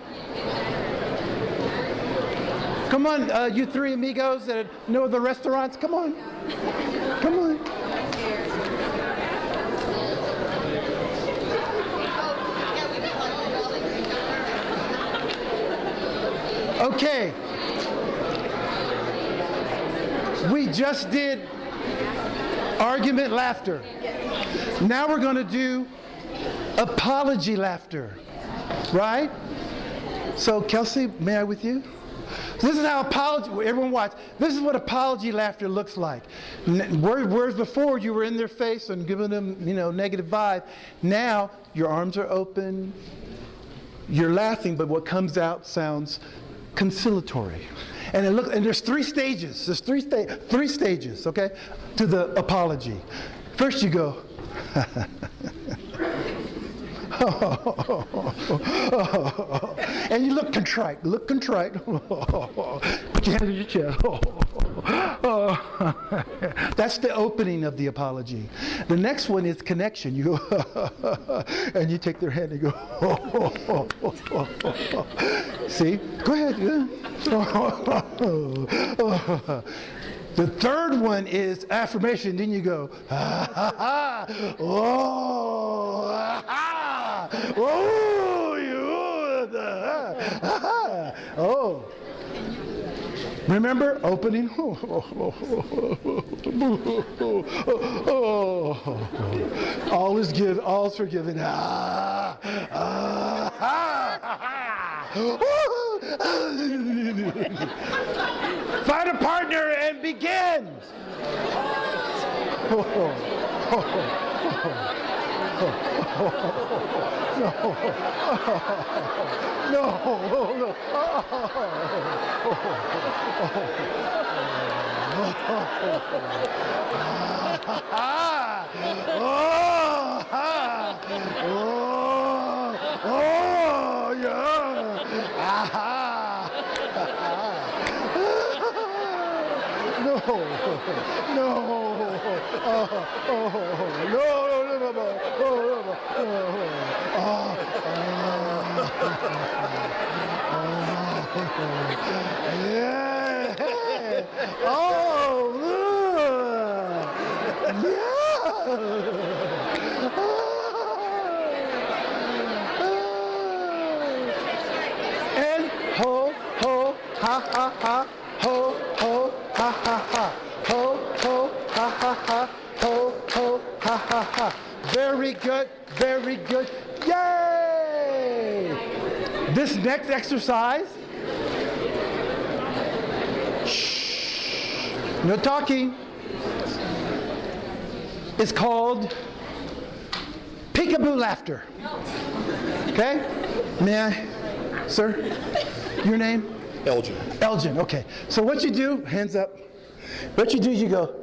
Come on, you three amigos that know the restaurants. Come on. Come on. Okay. We just did argument laughter. Now we're going to do apology laughter. Right? So, Kelsey, may I with you? This is how apology, everyone watch. This is what apology laughter looks like. Whereas before you were in their face and giving them, negative vibe. Now your arms are open. You're laughing, but what comes out sounds conciliatory. And there's three stages. There's three stages, okay, to the apology. First you go, and you look contrite. Put your hand on your chest. That's the opening of the apology. The next one is connection. You go, and you take their hand and go, see? Go ahead. The third one is affirmation. Then you go, oh. Remember opening? All is give, all is forgiven. Find a partner and begin. No. Yeah. no, yeah, and ho, ho, ha, ha, ha, ho, ho, ha, ha, ha, ho, ho, ha, ha, ha, ho, ho, ha, ha, ha. Very good, very good. Yay! This next exercise, shh, no talking, is called peekaboo laughter. Okay? May I, sir? Your name? Elgin. Elgin, okay. So what you do, hands up. What you do is you go,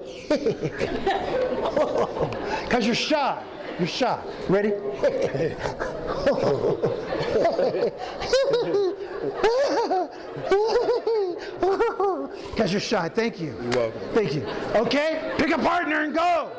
because you're shy. You're shy. Ready? Because you're shy. Thank you. You're welcome. Thank you. Okay? Pick a partner and go.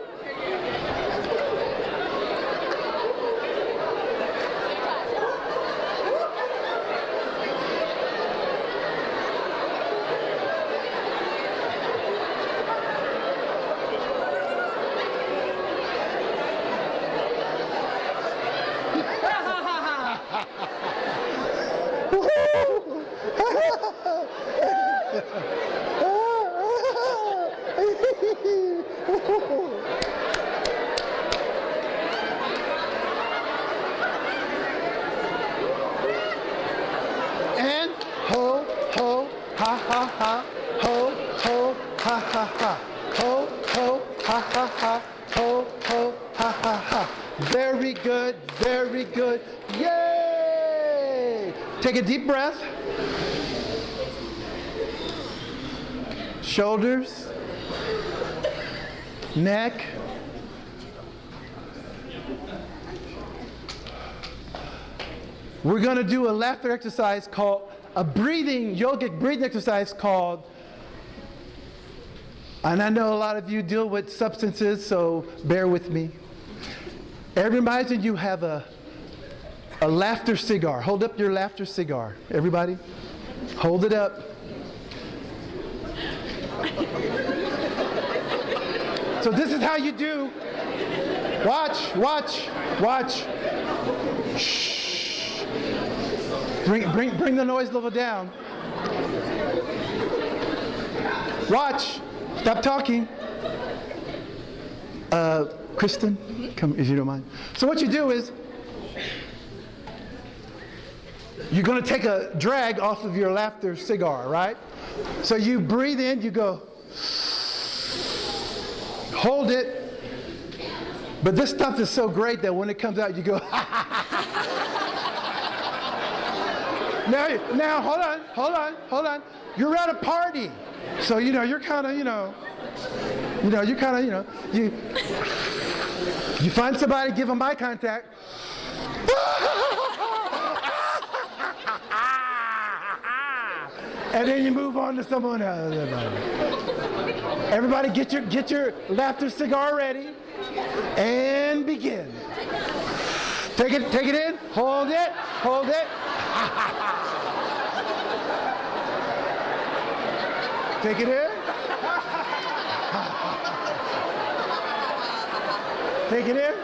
And ho, ho, ha, ha, ha, ho, ho, ha, ha, ha, ho, ho, ha, ha, ha, ho, ho, ha, ha, ha. Very good, very good. Yay! Take a deep breath. Shoulders, neck, we're going to do a laughter exercise called a yogic breathing exercise called, and I know a lot of you deal with substances, so bear with me. Everybody, you have a laughter cigar. Hold up your laughter cigar. Everybody, hold it up. So this is how you do. Watch, watch, watch. Shh. Bring the noise level down. Watch. Stop talking. Kristen, come if you don't mind. So what you do is, you're going to take a drag off of your laughter cigar, right? So you breathe in, you go, hold it, but this stuff is so great that when it comes out, you go, Now, hold on. You're at a party, so you're kind of, you find somebody, give them eye contact. And then you move on to someone else. Everybody get your laughter cigar ready and begin. Take it in, hold it. Take it in. Take it in.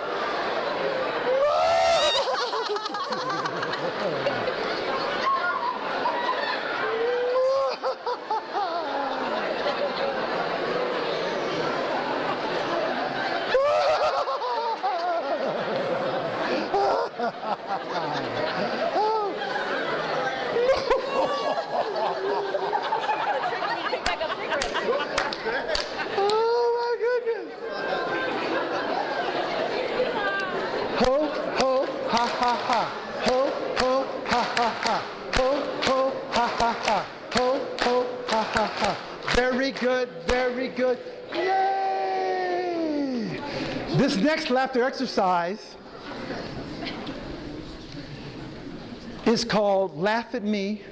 Oh my goodness. Ho, ho, ha, ha, ha. Ho, ho, ha, ha, ha. Ho, ho, ha, ha, ha. Ho, ho, ha, ha, ha. Very good, very good. Yay! This next laughter exercise is called Laugh at Me,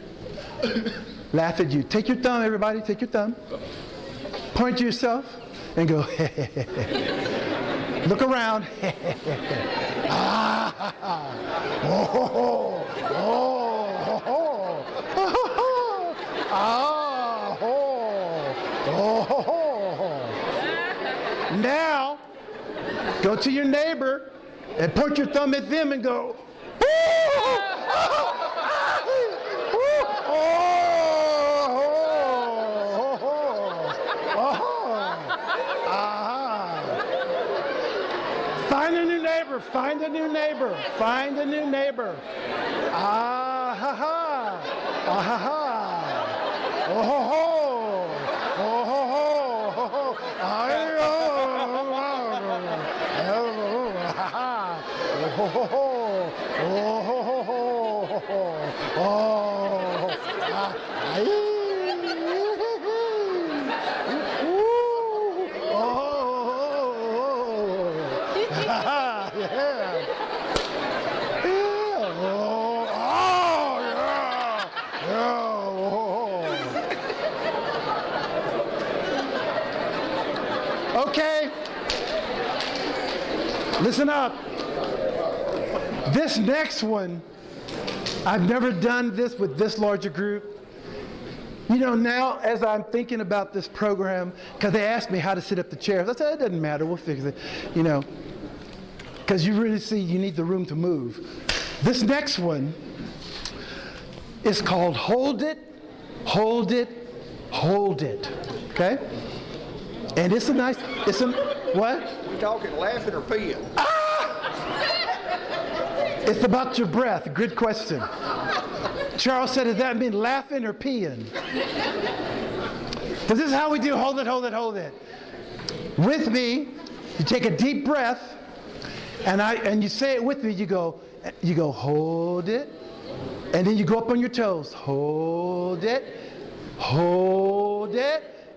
Laugh at You. Take your thumb, everybody, take your thumb. Point to yourself and go, look around. Ah, oh, oh, oh, oh, oh, ah, oh, oh. Now, go to your neighbor and point your thumb at them and go, find a new neighbor, find a new neighbor, find a new neighbor. Ah ha ha, ah ha ha, oh ho ho, oh ho ho, ho ho, ah ho ho ho, oh ho ho ho, oh, ah, Okay, listen up. This next one, I've never done this with this large a group. You know, now as I'm thinking about this program, because they asked me how to sit up the chairs, I said, it doesn't matter, we'll fix it. You know, because you really see you need the room to move. This next one is called Hold It, Hold It, Hold It. Okay? And it's a nice, what? We talking laughing or peeing? It's about your breath. Good question. Charles said, does that mean laughing or peeing? Because this is how we do hold it, hold it, hold it. With me, you take a deep breath, and you say it with me. You go hold it, and then you go up on your toes. Hold it,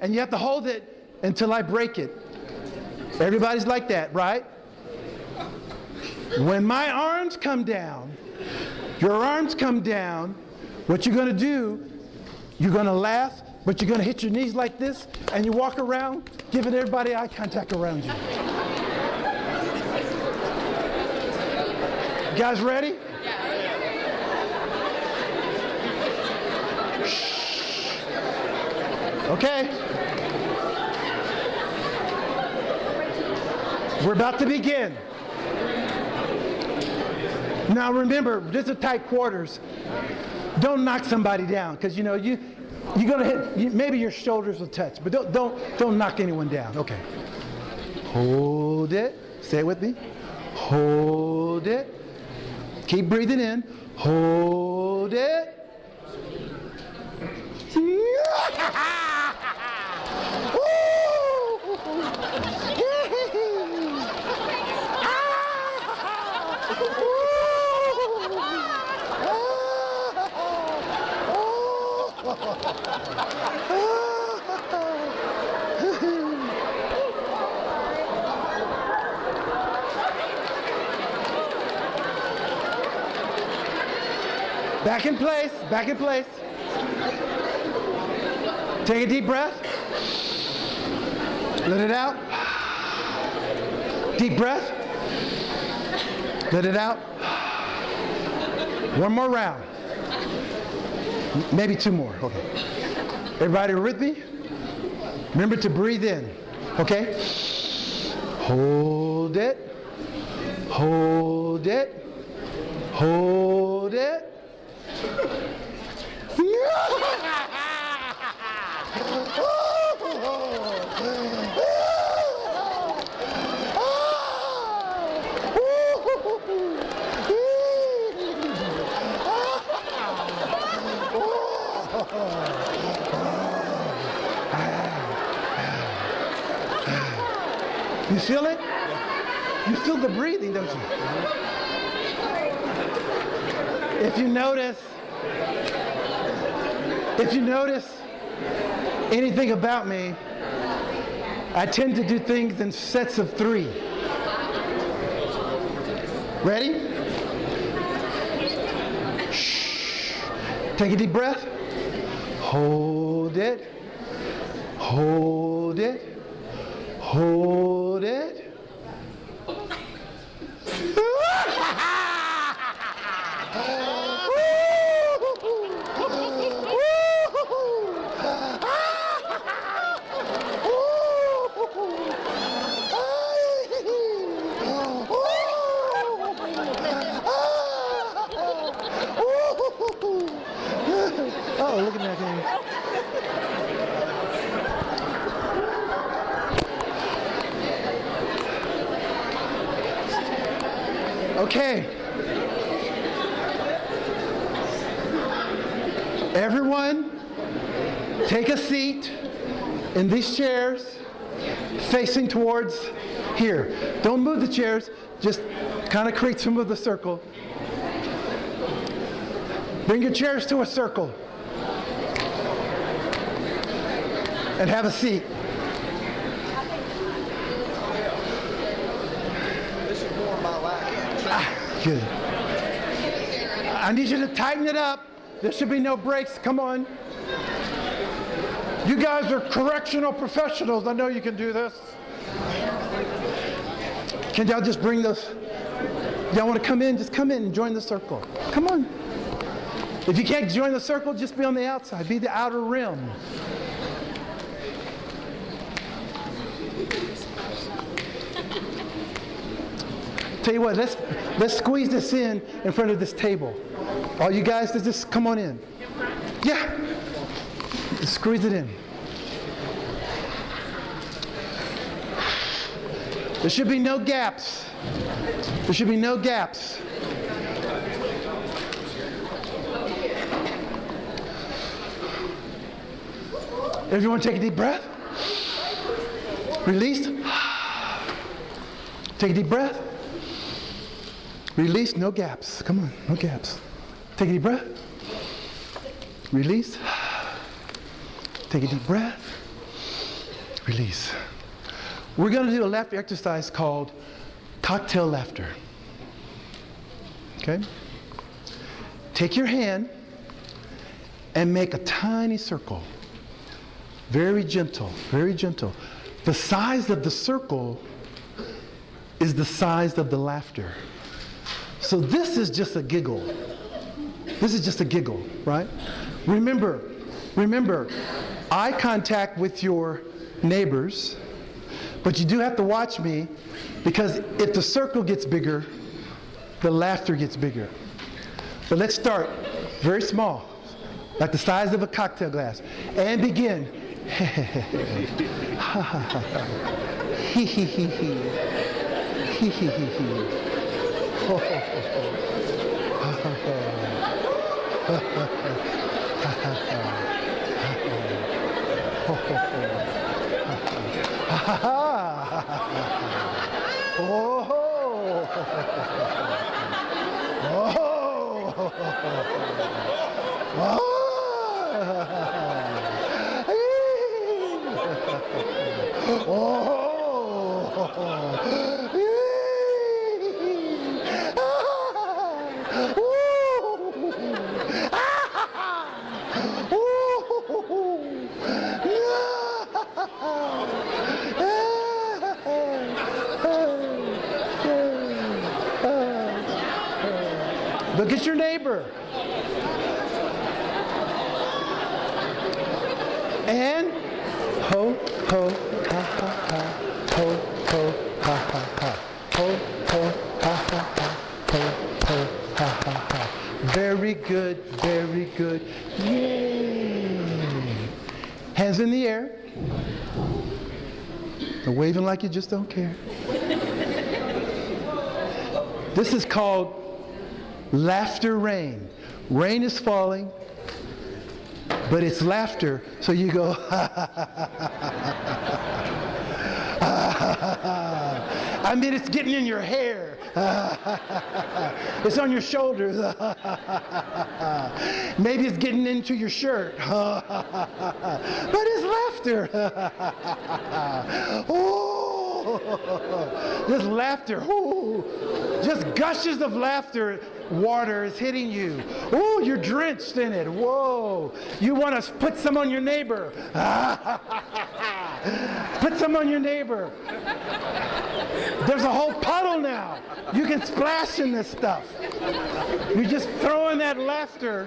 and you have to hold it until I break it. Everybody's like that, right? When my arms come down, your arms come down, what you're going to do, you're going to laugh, but you're going to hit your knees like this, and you walk around, giving everybody eye contact around you. You guys ready? Shh. Okay. We're about to begin. Now remember, this is tight quarters. Don't knock somebody down, because you know you're gonna hit. Maybe your shoulders will touch, but don't knock anyone down. Okay. Hold it. Say it with me. Hold it. Keep breathing in. Hold it. Back in place, back in place. Take a deep breath. Let it out. Deep breath. Let it out. One more round. Maybe two more. Okay. Everybody with me? Remember to breathe in. Okay? Hold it. Hold it. Hold it. You feel it? You feel the breathing, don't you? If you notice anything about me, I tend to do things in sets of 3. Ready? Shh. Take a deep breath. Hold it. Hold Hold it. Hold it. Oh, look at that thing. Okay. Everyone, take a seat in these chairs facing towards here. Don't move the chairs, just kind of create some of the circle. Bring your chairs to a circle and have a seat. This is more my lap. Good. I need you to tighten it up. There should be no breaks. Come on. You guys are correctional professionals. I know you can do this. Can y'all just bring those? Y'all want to come in? Just come in and join the circle. Come on. If you can't join the circle, just be on the outside. Be the outer rim. Tell you what, let's squeeze this in front of this table. All you guys, just come on in. Yeah. Just squeeze it in. There should be no gaps. There should be no gaps. Everyone take a deep breath. Release. Take a deep breath. Release, no gaps. Come on, no gaps. Take a deep breath. Release. Take a deep breath. Release. We're going to do a laughter exercise called cocktail laughter. Okay? Take your hand and make a tiny circle. Very gentle, very gentle. The size of the circle is the size of the laughter. So this is just a giggle. This is just a giggle, right? Remember, eye contact with your neighbors, but you do have to watch me because if the circle gets bigger, the laughter gets bigger. But let's start very small, like the size of a cocktail glass, and begin. Hee hee hee hee. Hee hee hee hee. Ho ho ho ho. Look at your neighbor. And ho, ho, ha, ha, ha. Ho, ho, ha, ha, ha. Ho, ho, ha, ha, ha. Ho, ho, ha, ha, ha. Very good, very good. Yay. Hands in the air. And waving like you just don't care. This is called laughter rain. Rain is falling, but it's laughter, so you go, ha, ha, ha, ha, ha, ha, ha. I mean, it's getting in your hair. It's on your shoulders. Maybe it's getting into your shirt. But it's laughter. Oh, this laughter. Ooh, just gushes of laughter. Water is hitting you. Oh, you're drenched in it. Whoa. You want to put some on your neighbor. Put some on your neighbor. There's a whole puddle now. You can splash in this stuff. You're just throwing that laughter.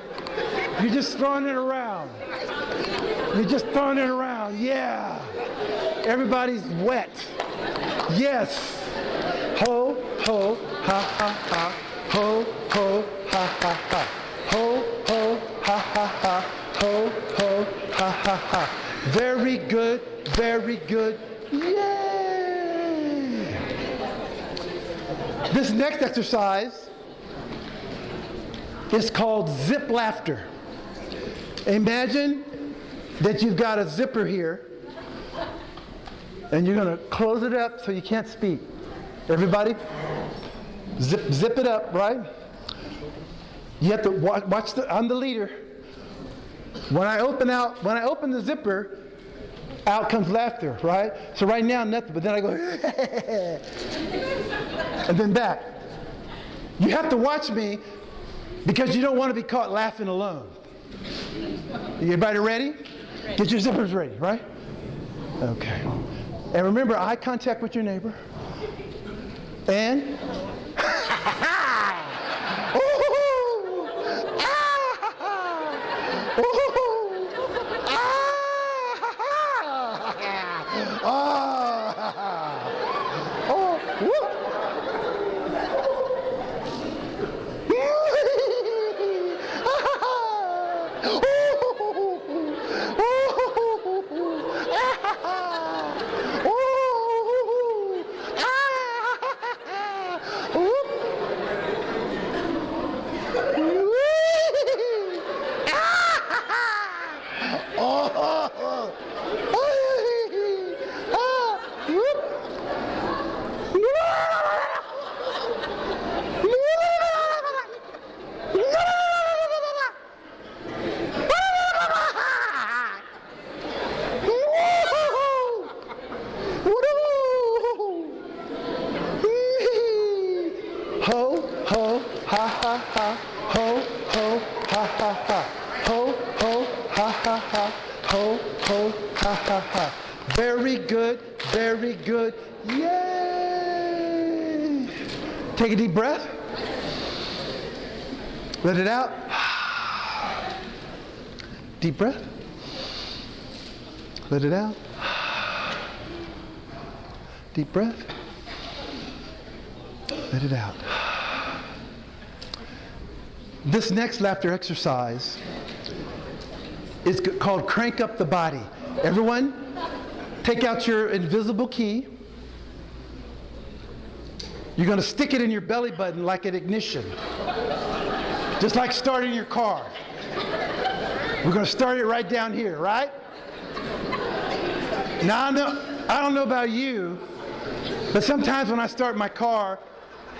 You're just throwing it around. You're just throwing it around. Yeah. Everybody's wet. Yes. Ho, ho, ha, ha, ha. Ho, ho, ha, ha, ha. Ho, ho, ha, ha, ha. Ho, ho, ha, ha, ha. Very good, very good. Yay! This next exercise is called zip laughter. Imagine that you've got a zipper here, and you're going to close it up so you can't speak. Everybody, zip it up, right? You have to watch I'm the leader. When I open the zipper, out comes laughter, right? So right now, nothing, but then I go, and then back. You have to watch me because you don't want to be caught laughing alone. Everybody ready? Get your zippers ready, right? Okay. And remember, eye contact with your neighbor. And ho, ho, ha, ha, ha. Ho, ho, ha, ha, ha. Ho, ho, ha, ha, ha. Ho, ho, ha, ha, ha. Very good, very good. Yay! Take a deep breath. Let it out. Deep breath. Let it out. Deep breath. Let it out. This next laughter exercise is called Crank Up the Body. Everyone, take out your invisible key. You're going to stick it in your belly button like an ignition. Just like starting your car. We're going to start it right down here, right? Now, I don't know about you, but sometimes when I start my car,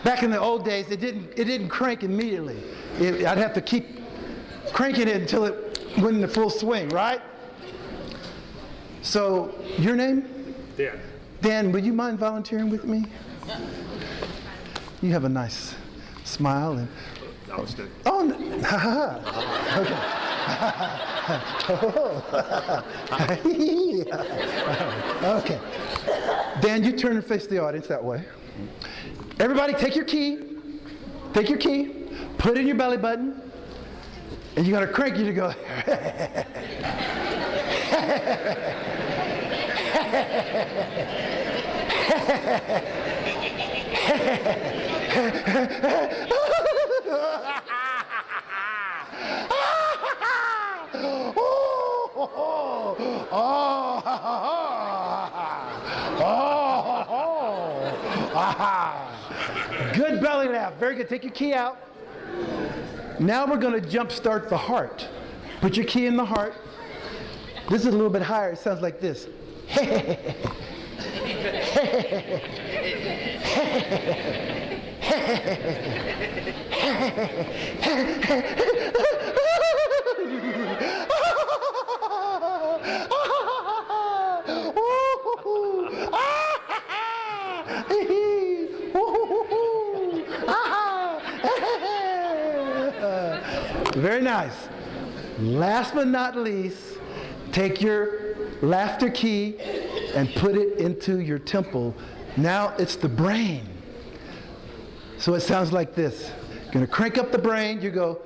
back in the old days, it didn't crank immediately. I'd have to keep cranking it until it went into full swing, right? So, your name? Dan. Dan, would you mind volunteering with me? You have a nice smile and. That was good. Oh, okay. Okay. Dan, you turn and face the audience that way. Everybody, take your key. Take your key. Put it in your belly button. And you're going to crank you to go. Good belly laugh. Very good. Take your key out. Now we're going to jump start the heart. Put your key in the heart. This is a little bit higher. It sounds like this. Very nice. Last but not least, take your laughter key and put it into your temple. Now it's the brain. So it sounds like this. You're going to crank up the brain. You go,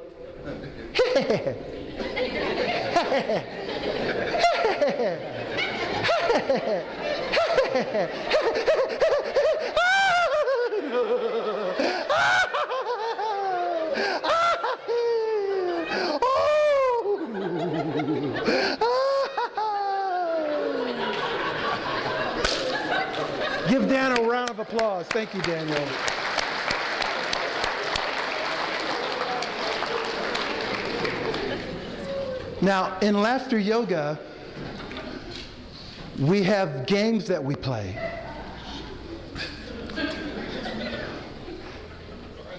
Give Dan a round of applause. Thank you, Daniel. Now, in laughter yoga, we have games that we play.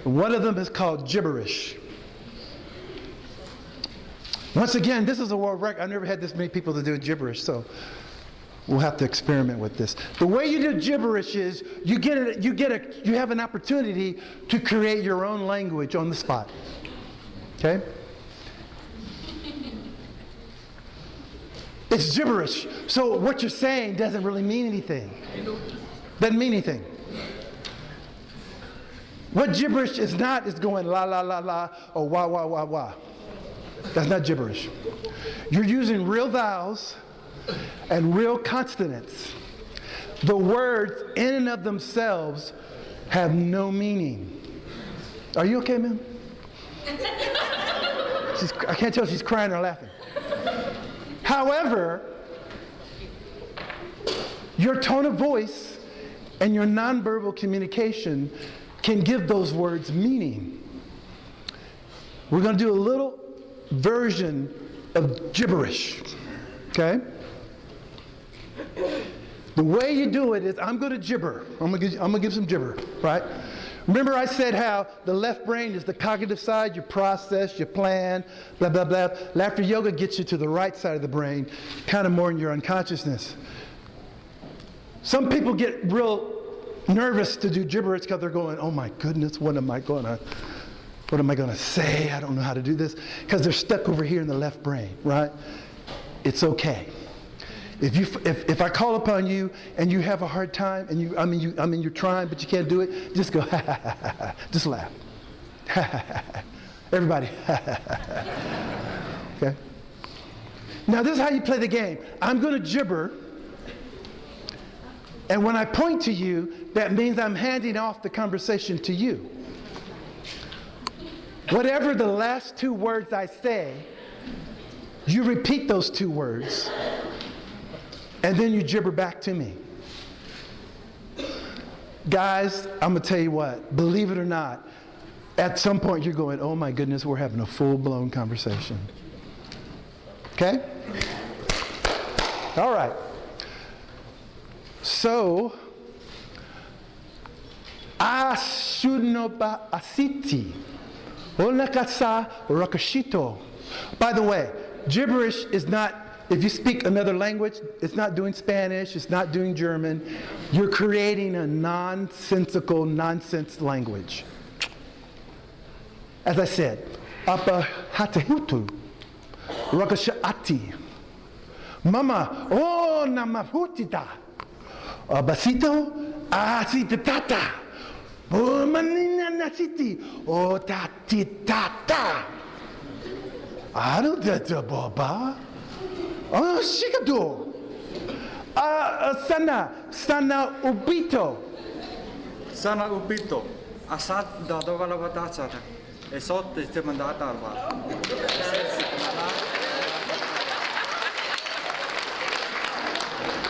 One of them is called gibberish. Once again, this is a world record. I've never had this many people to do gibberish, so we'll have to experiment with this. The way you do gibberish is you have an opportunity to create your own language on the spot. Okay? It's gibberish. So what you're saying doesn't really mean anything. Doesn't mean anything. What gibberish is not is going la la la la or wah wah wah wah. That's not gibberish. You're using real vowels and real consonants. The words in and of themselves have no meaning. Are you okay, ma'am? I can't tell if she's crying or laughing. However, your tone of voice and your nonverbal communication can give those words meaning. We're going to do a little version of gibberish, okay? The way you do it is, I'm going to gibber. I'm going to give some gibber, right? Remember I said how the left brain is the cognitive side, you process, you plan, blah, blah, blah. Laughter yoga gets you to the right side of the brain, kind of more in your unconsciousness. Some people get real nervous to do gibberish because they're going, oh my goodness, what am I going to say? I don't know how to do this. Because they're stuck over here in the left brain, right? It's okay. If I call upon you and you have a hard time and you're trying but you can't do it, just go ha ha ha ha ha. Just laugh. Ha ha ha ha. Everybody. Ha ha ha ha. Okay? Now this is how you play the game. I'm going to gibber, and when I point to you, that means I'm handing off the conversation to you. Whatever the last two words I say, you repeat those two words. And then you gibber back to me. Guys, I'm going to tell you what, believe it or not, at some point you're going, oh my goodness, we're having a full-blown conversation. Okay? All right. So, Ashunnoba asiti. Olakasa rakashito. By the way, gibberish is not, if you speak another language, it's not doing Spanish, it's not doing German. You're creating a nonsensical, nonsense language. As I said, apa hatahutu, rakashaati. Mama, oh namahutita. Basito, asitata. Oh manina nasiti, oh tatitata. Arudata baba. Oh, shikado. Sana ubito. Sana ubito. Asat dadogala batatsata. Esot te mandata arba.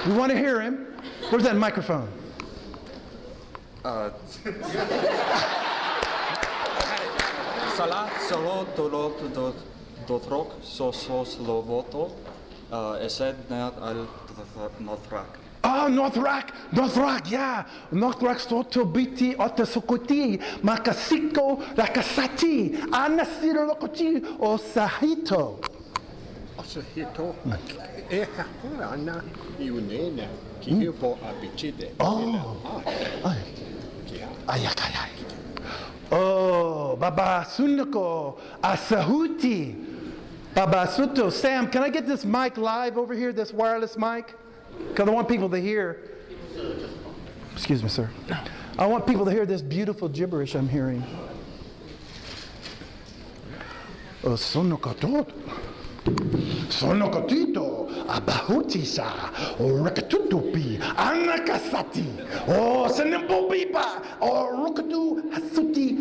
You want to hear him? Where's that microphone? Sala solo tolo dotrok so lovoto. Esed net al notrak. Oh, Northrock, yeah. Northrock Sotobiti Otasokoti, Makasiko, Rakasati, Anasiro Lokoti, O Sahito. Hito e ana iunena ki po abicide. Oh. Ayakayay. Oh, Baba Sunako, Asahuti. Baba Suto. Sam, can I get this mic live over here, this wireless mic? Because I want people to hear, excuse me, sir. I want people to hear this beautiful gibberish I'm hearing. Sono katot. Sono katito. Abahutisa. Rakatutupi. Anakasati. Sanampopipa. Rukatu Hasuti.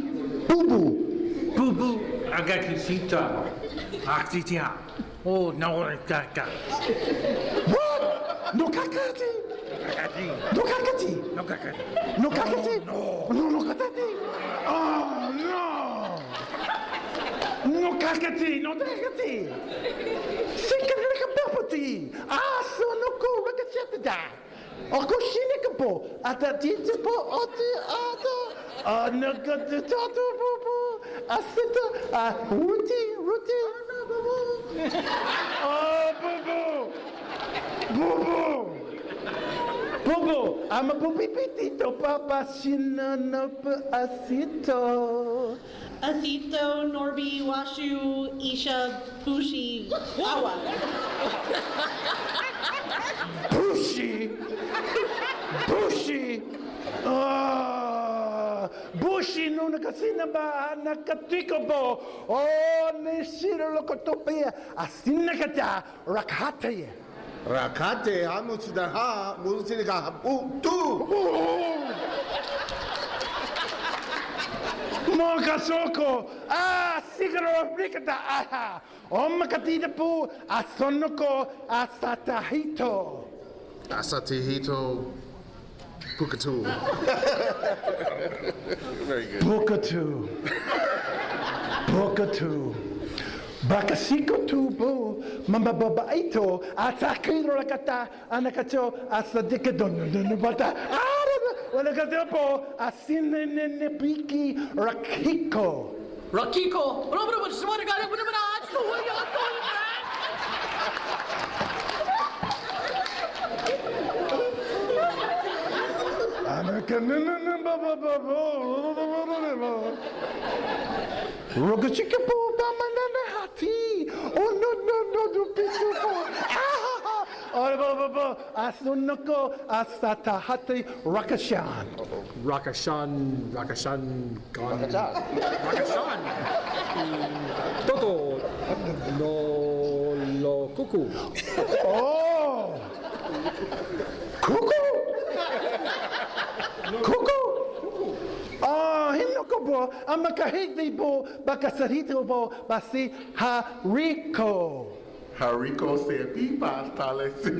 Bubu. Bubu, agakisita, aksitia. Oh, no, kaka. What? No kakati. No kakati. No kaka. No kakati. No. No kakati. Oh no. No kakati. No kakati. Sikanakapapati. Sonoko rakachatida. Ako shinikapo. Atatitipo. Nakatitato bubu. Asita. Ruti. Oh, Bubu, I'm a pupipitito, papa, shinanapa, asito. Asito, Norby, Washu, Isha, Bushi, Awa. Bushi. Bushi no nakasina ba nakatikobo. Oh, nishiro lokotopia. Asinakata rakate. Rakate hamutsdaha mutsiniga tu. Mokasoko. Sigaro rikata. Omakatita pu. Asonoko asatahito. Asatihito Pukatu. Very good. Pukatu. Bakasiko tubo, mamba babaito, atakiro rakata, anakacho, asadikadon, bata, wanakatepo, asinenebiki, rakiko. Rakiko, Robert, what you want to go to Rogachikapo, Bamanana Hati. Oh, no, Pisuko. Asunoko, Asatahati, Rakashan. Rakashan, gone. Rakashan. Toto, lo cuckoo. Oh, Cuckoo? Hinoko bo, amakahiti bo, bakasarito bo, basi hariko. Hariko said, "Pipa, talesi."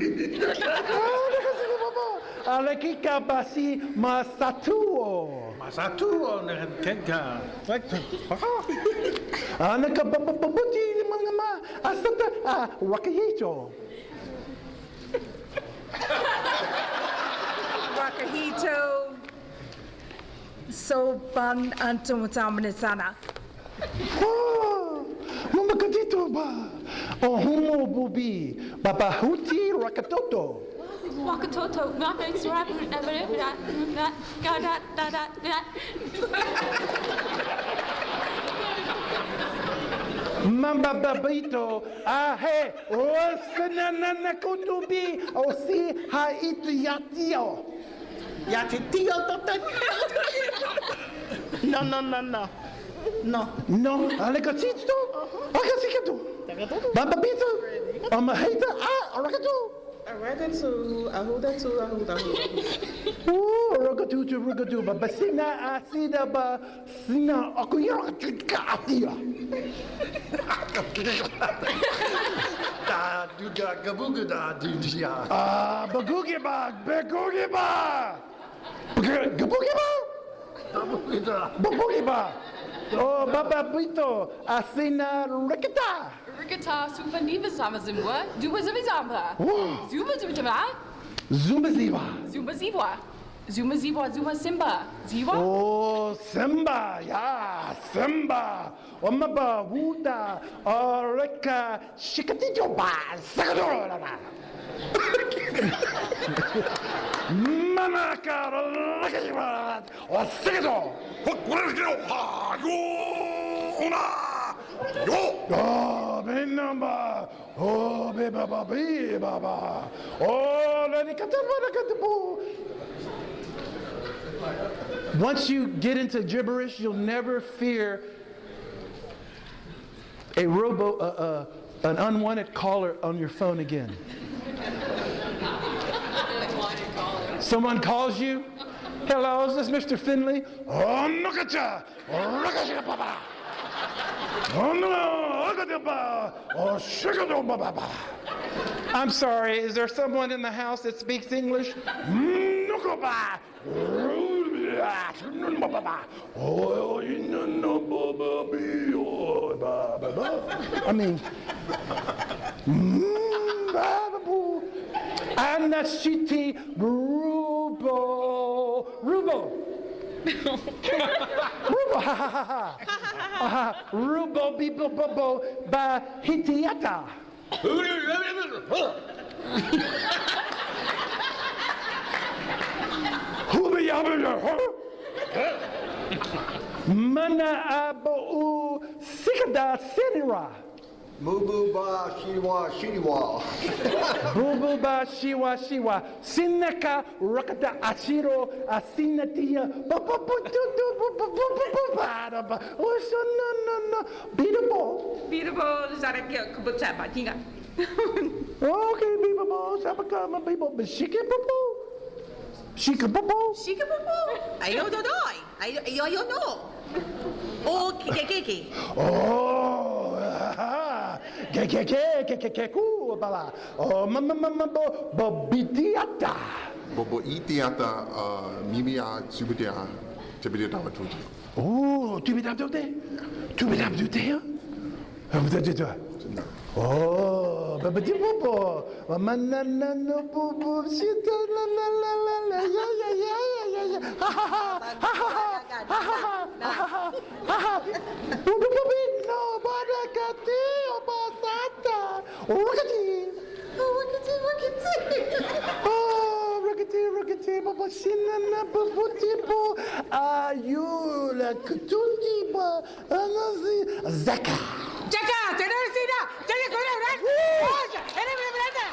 Alekika basi masatuo. Masatuo na kenka. Anakabababuti mga asata wakahito. Wakahito, so ban antumutaman sana. Mamakadito ba? O humo bubi, babahuti rakatoto. Wakatoto, nothing's right. Mamba babito, he, osanana kutubi, osi haitu yatio. Yatitio totan. No. No, alekatito, akasikato. Bababito, amahita, rakato. Ahudatu. Rogatu, babasina asida ba sina aku yakatika atia. Da duga gabuga da dudia. Bagugi ba. Bagugi ba. Oh, bababito, asina rekita. Rikata, super niva sama zimwa, duba zimizamba. Zuma zimtama, Zumba ziva. Zuma simba. Ziwa? Oh, Simba, yeah, Simba. Omaba, Wuda, Reka, Shikatito ba, Sakadora. Manaka, Reka, or Sakado. Oh, Benamba, Oh, be baba, be baba. Oh, once you get into gibberish, you'll never fear an unwanted caller on your phone again. Someone calls you. Hello, is this Mr. Findley? Oh, look at ya. Oh, no, look at ya. Oh, I'm sorry, is there someone in the house that speaks English? I mean, Anashiti Rubo. Rubo, ha ha ha ha. Rubo bibo bobo ba hitiata. Mana abu sikada sinira. Mubu ba shiwa shiwa. Bubu ba shiwa shiwa. Sinaka rakata ashiro asinatia. No. Beatable. Beautiful, Zarakia Kubutaba, Tinga. Okay, beatable. Sabakama people. But shikabubu. Shikabubu. Shikabubu. I don't know. I don't know. Oh, keke. Oh, cool, bala. Oh, mama, bobitiata. Bobo itiata mimia subidia tibida tamatuti. Oh, tu bidam dute? Tu bidam dute? Oh, babadi bobo. Manana no bobo. Sita la la la la la. Yeah. Ha ha ha ha ha. Bobo no badakati obasata. Rockety. Oh, rockety, bobo sinana bobo tipo. Ayula kutundi ba anazi zaka. Jaka, tener sida, tener con el brazo. Oye, eres mi brata.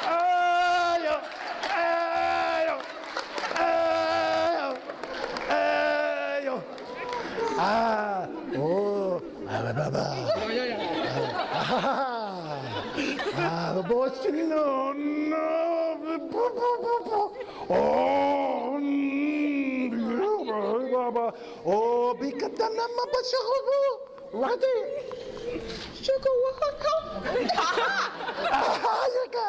Ayo. Boss, no. Oh, bikatana mabashago. What? Sugar waka. Yaka.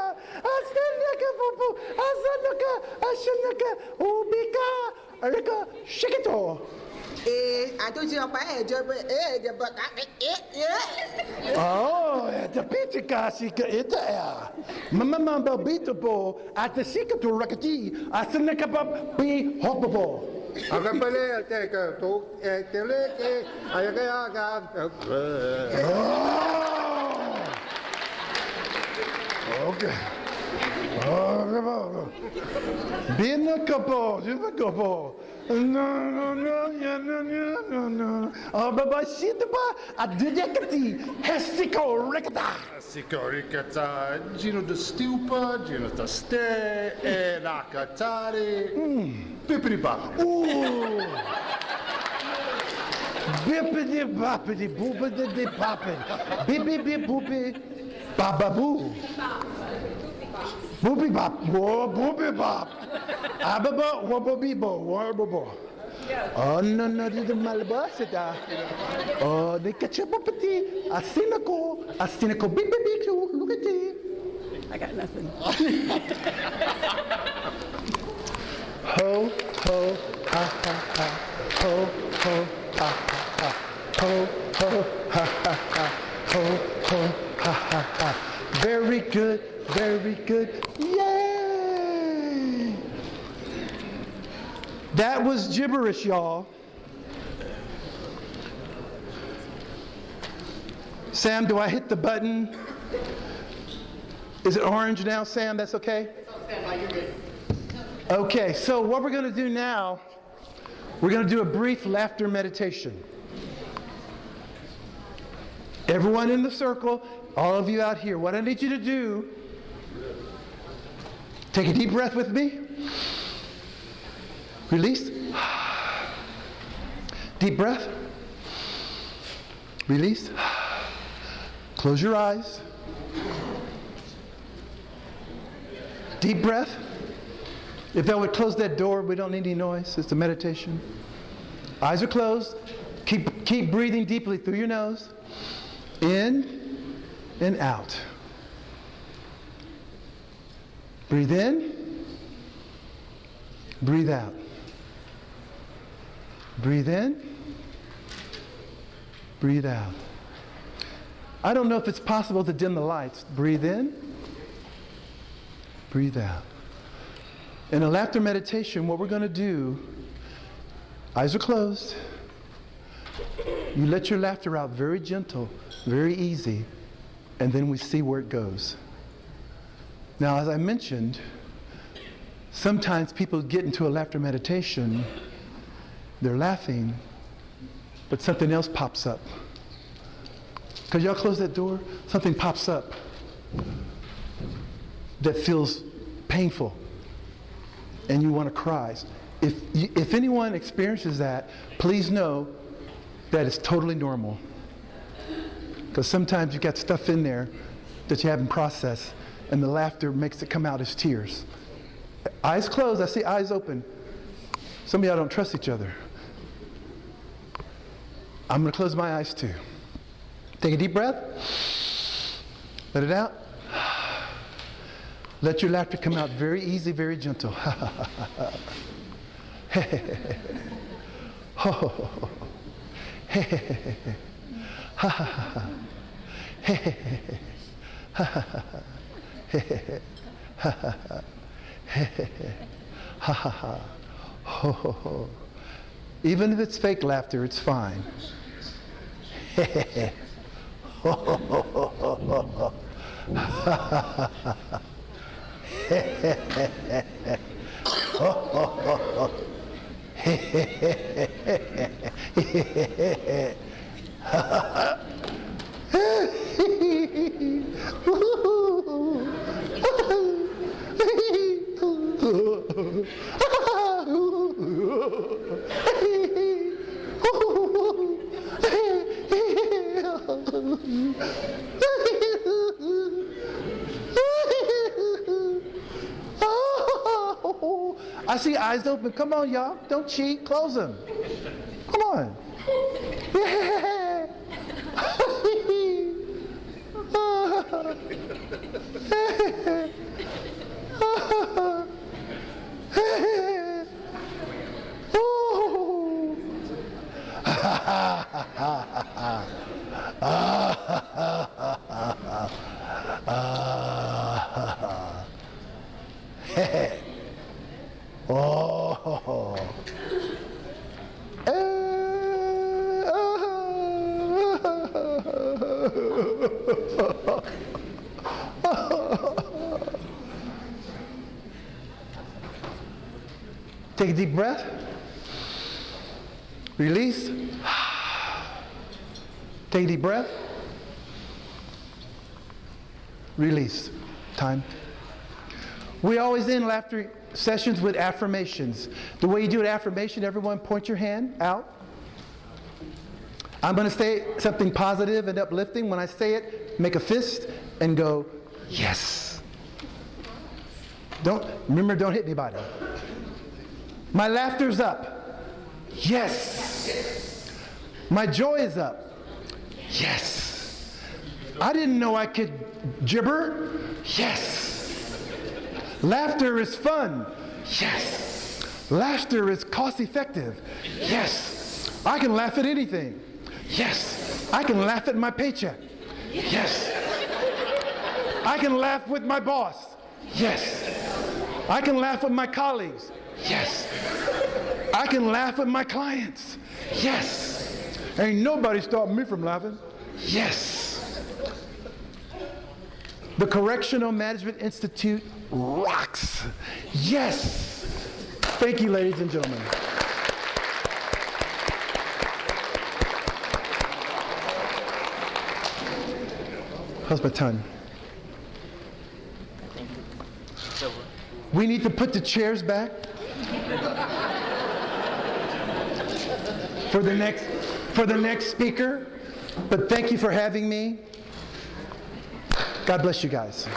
Asanaka. Ubika. Arika. Shikito. I don't see a bad job, but Oh, the pitica sika ita. Mama beatable at the sika to rakati. Asanaka be hoppable. Agapale teka to teleke ayagayaga. Okay. Oh, Bin a couple. No. Oh, but she the a didicati, hestico ricata. Sikorikata, Gino the Stupa, Gino the Ste, Nakatari, Pipiriba. Ooh. Bippity boppity boopity poppin'. Bippity boopy bababoo. Boopy bop, whoa, boopy bop. Ababa, wobbibo, warbobo. Oh, no, the malabasita. Oh, the ketchupity, a cynical, beep, look at it. I got nothing. Ho, ha, ha. Ho, ha, ha. Ho, ha, ha. Very good. Yay! That was gibberish, y'all. Sam, do I hit the button? Is it orange now, Sam? That's okay? Okay, so what we're going to do now, we're going to do a brief laughter meditation. Everyone in the circle, all of you out here, what I need you to do, take a deep breath with me. Release. Deep breath. Release. Close your eyes. Deep breath. If that would close that door, we don't need any noise. It's a meditation. Eyes are closed. Keep breathing deeply through your nose. In and out. Breathe in. Breathe out. Breathe in. Breathe out. I don't know if it's possible to dim the lights. Breathe in. Breathe out. In a laughter meditation, what we're going to do, eyes are closed. You let your laughter out very gentle, very easy, and then we see where it goes. Now, as I mentioned, sometimes people get into a laughter meditation, they're laughing, but something else pops up. Could y'all close that door? Something pops up that feels painful, and you want to cry. If anyone experiences that, please know that it's totally normal. Because sometimes you got stuff in there that you haven't processed, and the laughter makes it come out as tears. Eyes closed, I see eyes open. Some of y'all don't trust each other. I'm going to close my eyes too. Take a deep breath. Let it out. Let your laughter come out very easy, very gentle. Even if it's fake laughter, it's fine. I see eyes open. Come on, y'all. Don't cheat. Close them. Come on. Yeah. Take a deep breath. Release. Take a deep breath. Release. Time. We always end laughter sessions with affirmations. The way you do an affirmation, everyone point your hand out. I'm going to say something positive and uplifting. When I say it, make a fist and go, yes. Don't hit anybody. My laughter's up. Yes. My joy is up. Yes. I didn't know I could gibber. Yes. Laughter is fun. Yes. Laughter is cost effective. Yes. I can laugh at anything. Yes. I can laugh at my paycheck. Yes. I can laugh with my boss. Yes. I can laugh with my colleagues. Yes. I can laugh with my clients. Yes. Ain't nobody stopping me from laughing. Yes. The Correctional Management Institute rocks. Yes. Thank you, ladies and gentlemen. How's my time? We need to put the chairs back for the next speaker. But thank you for having me. God bless you guys.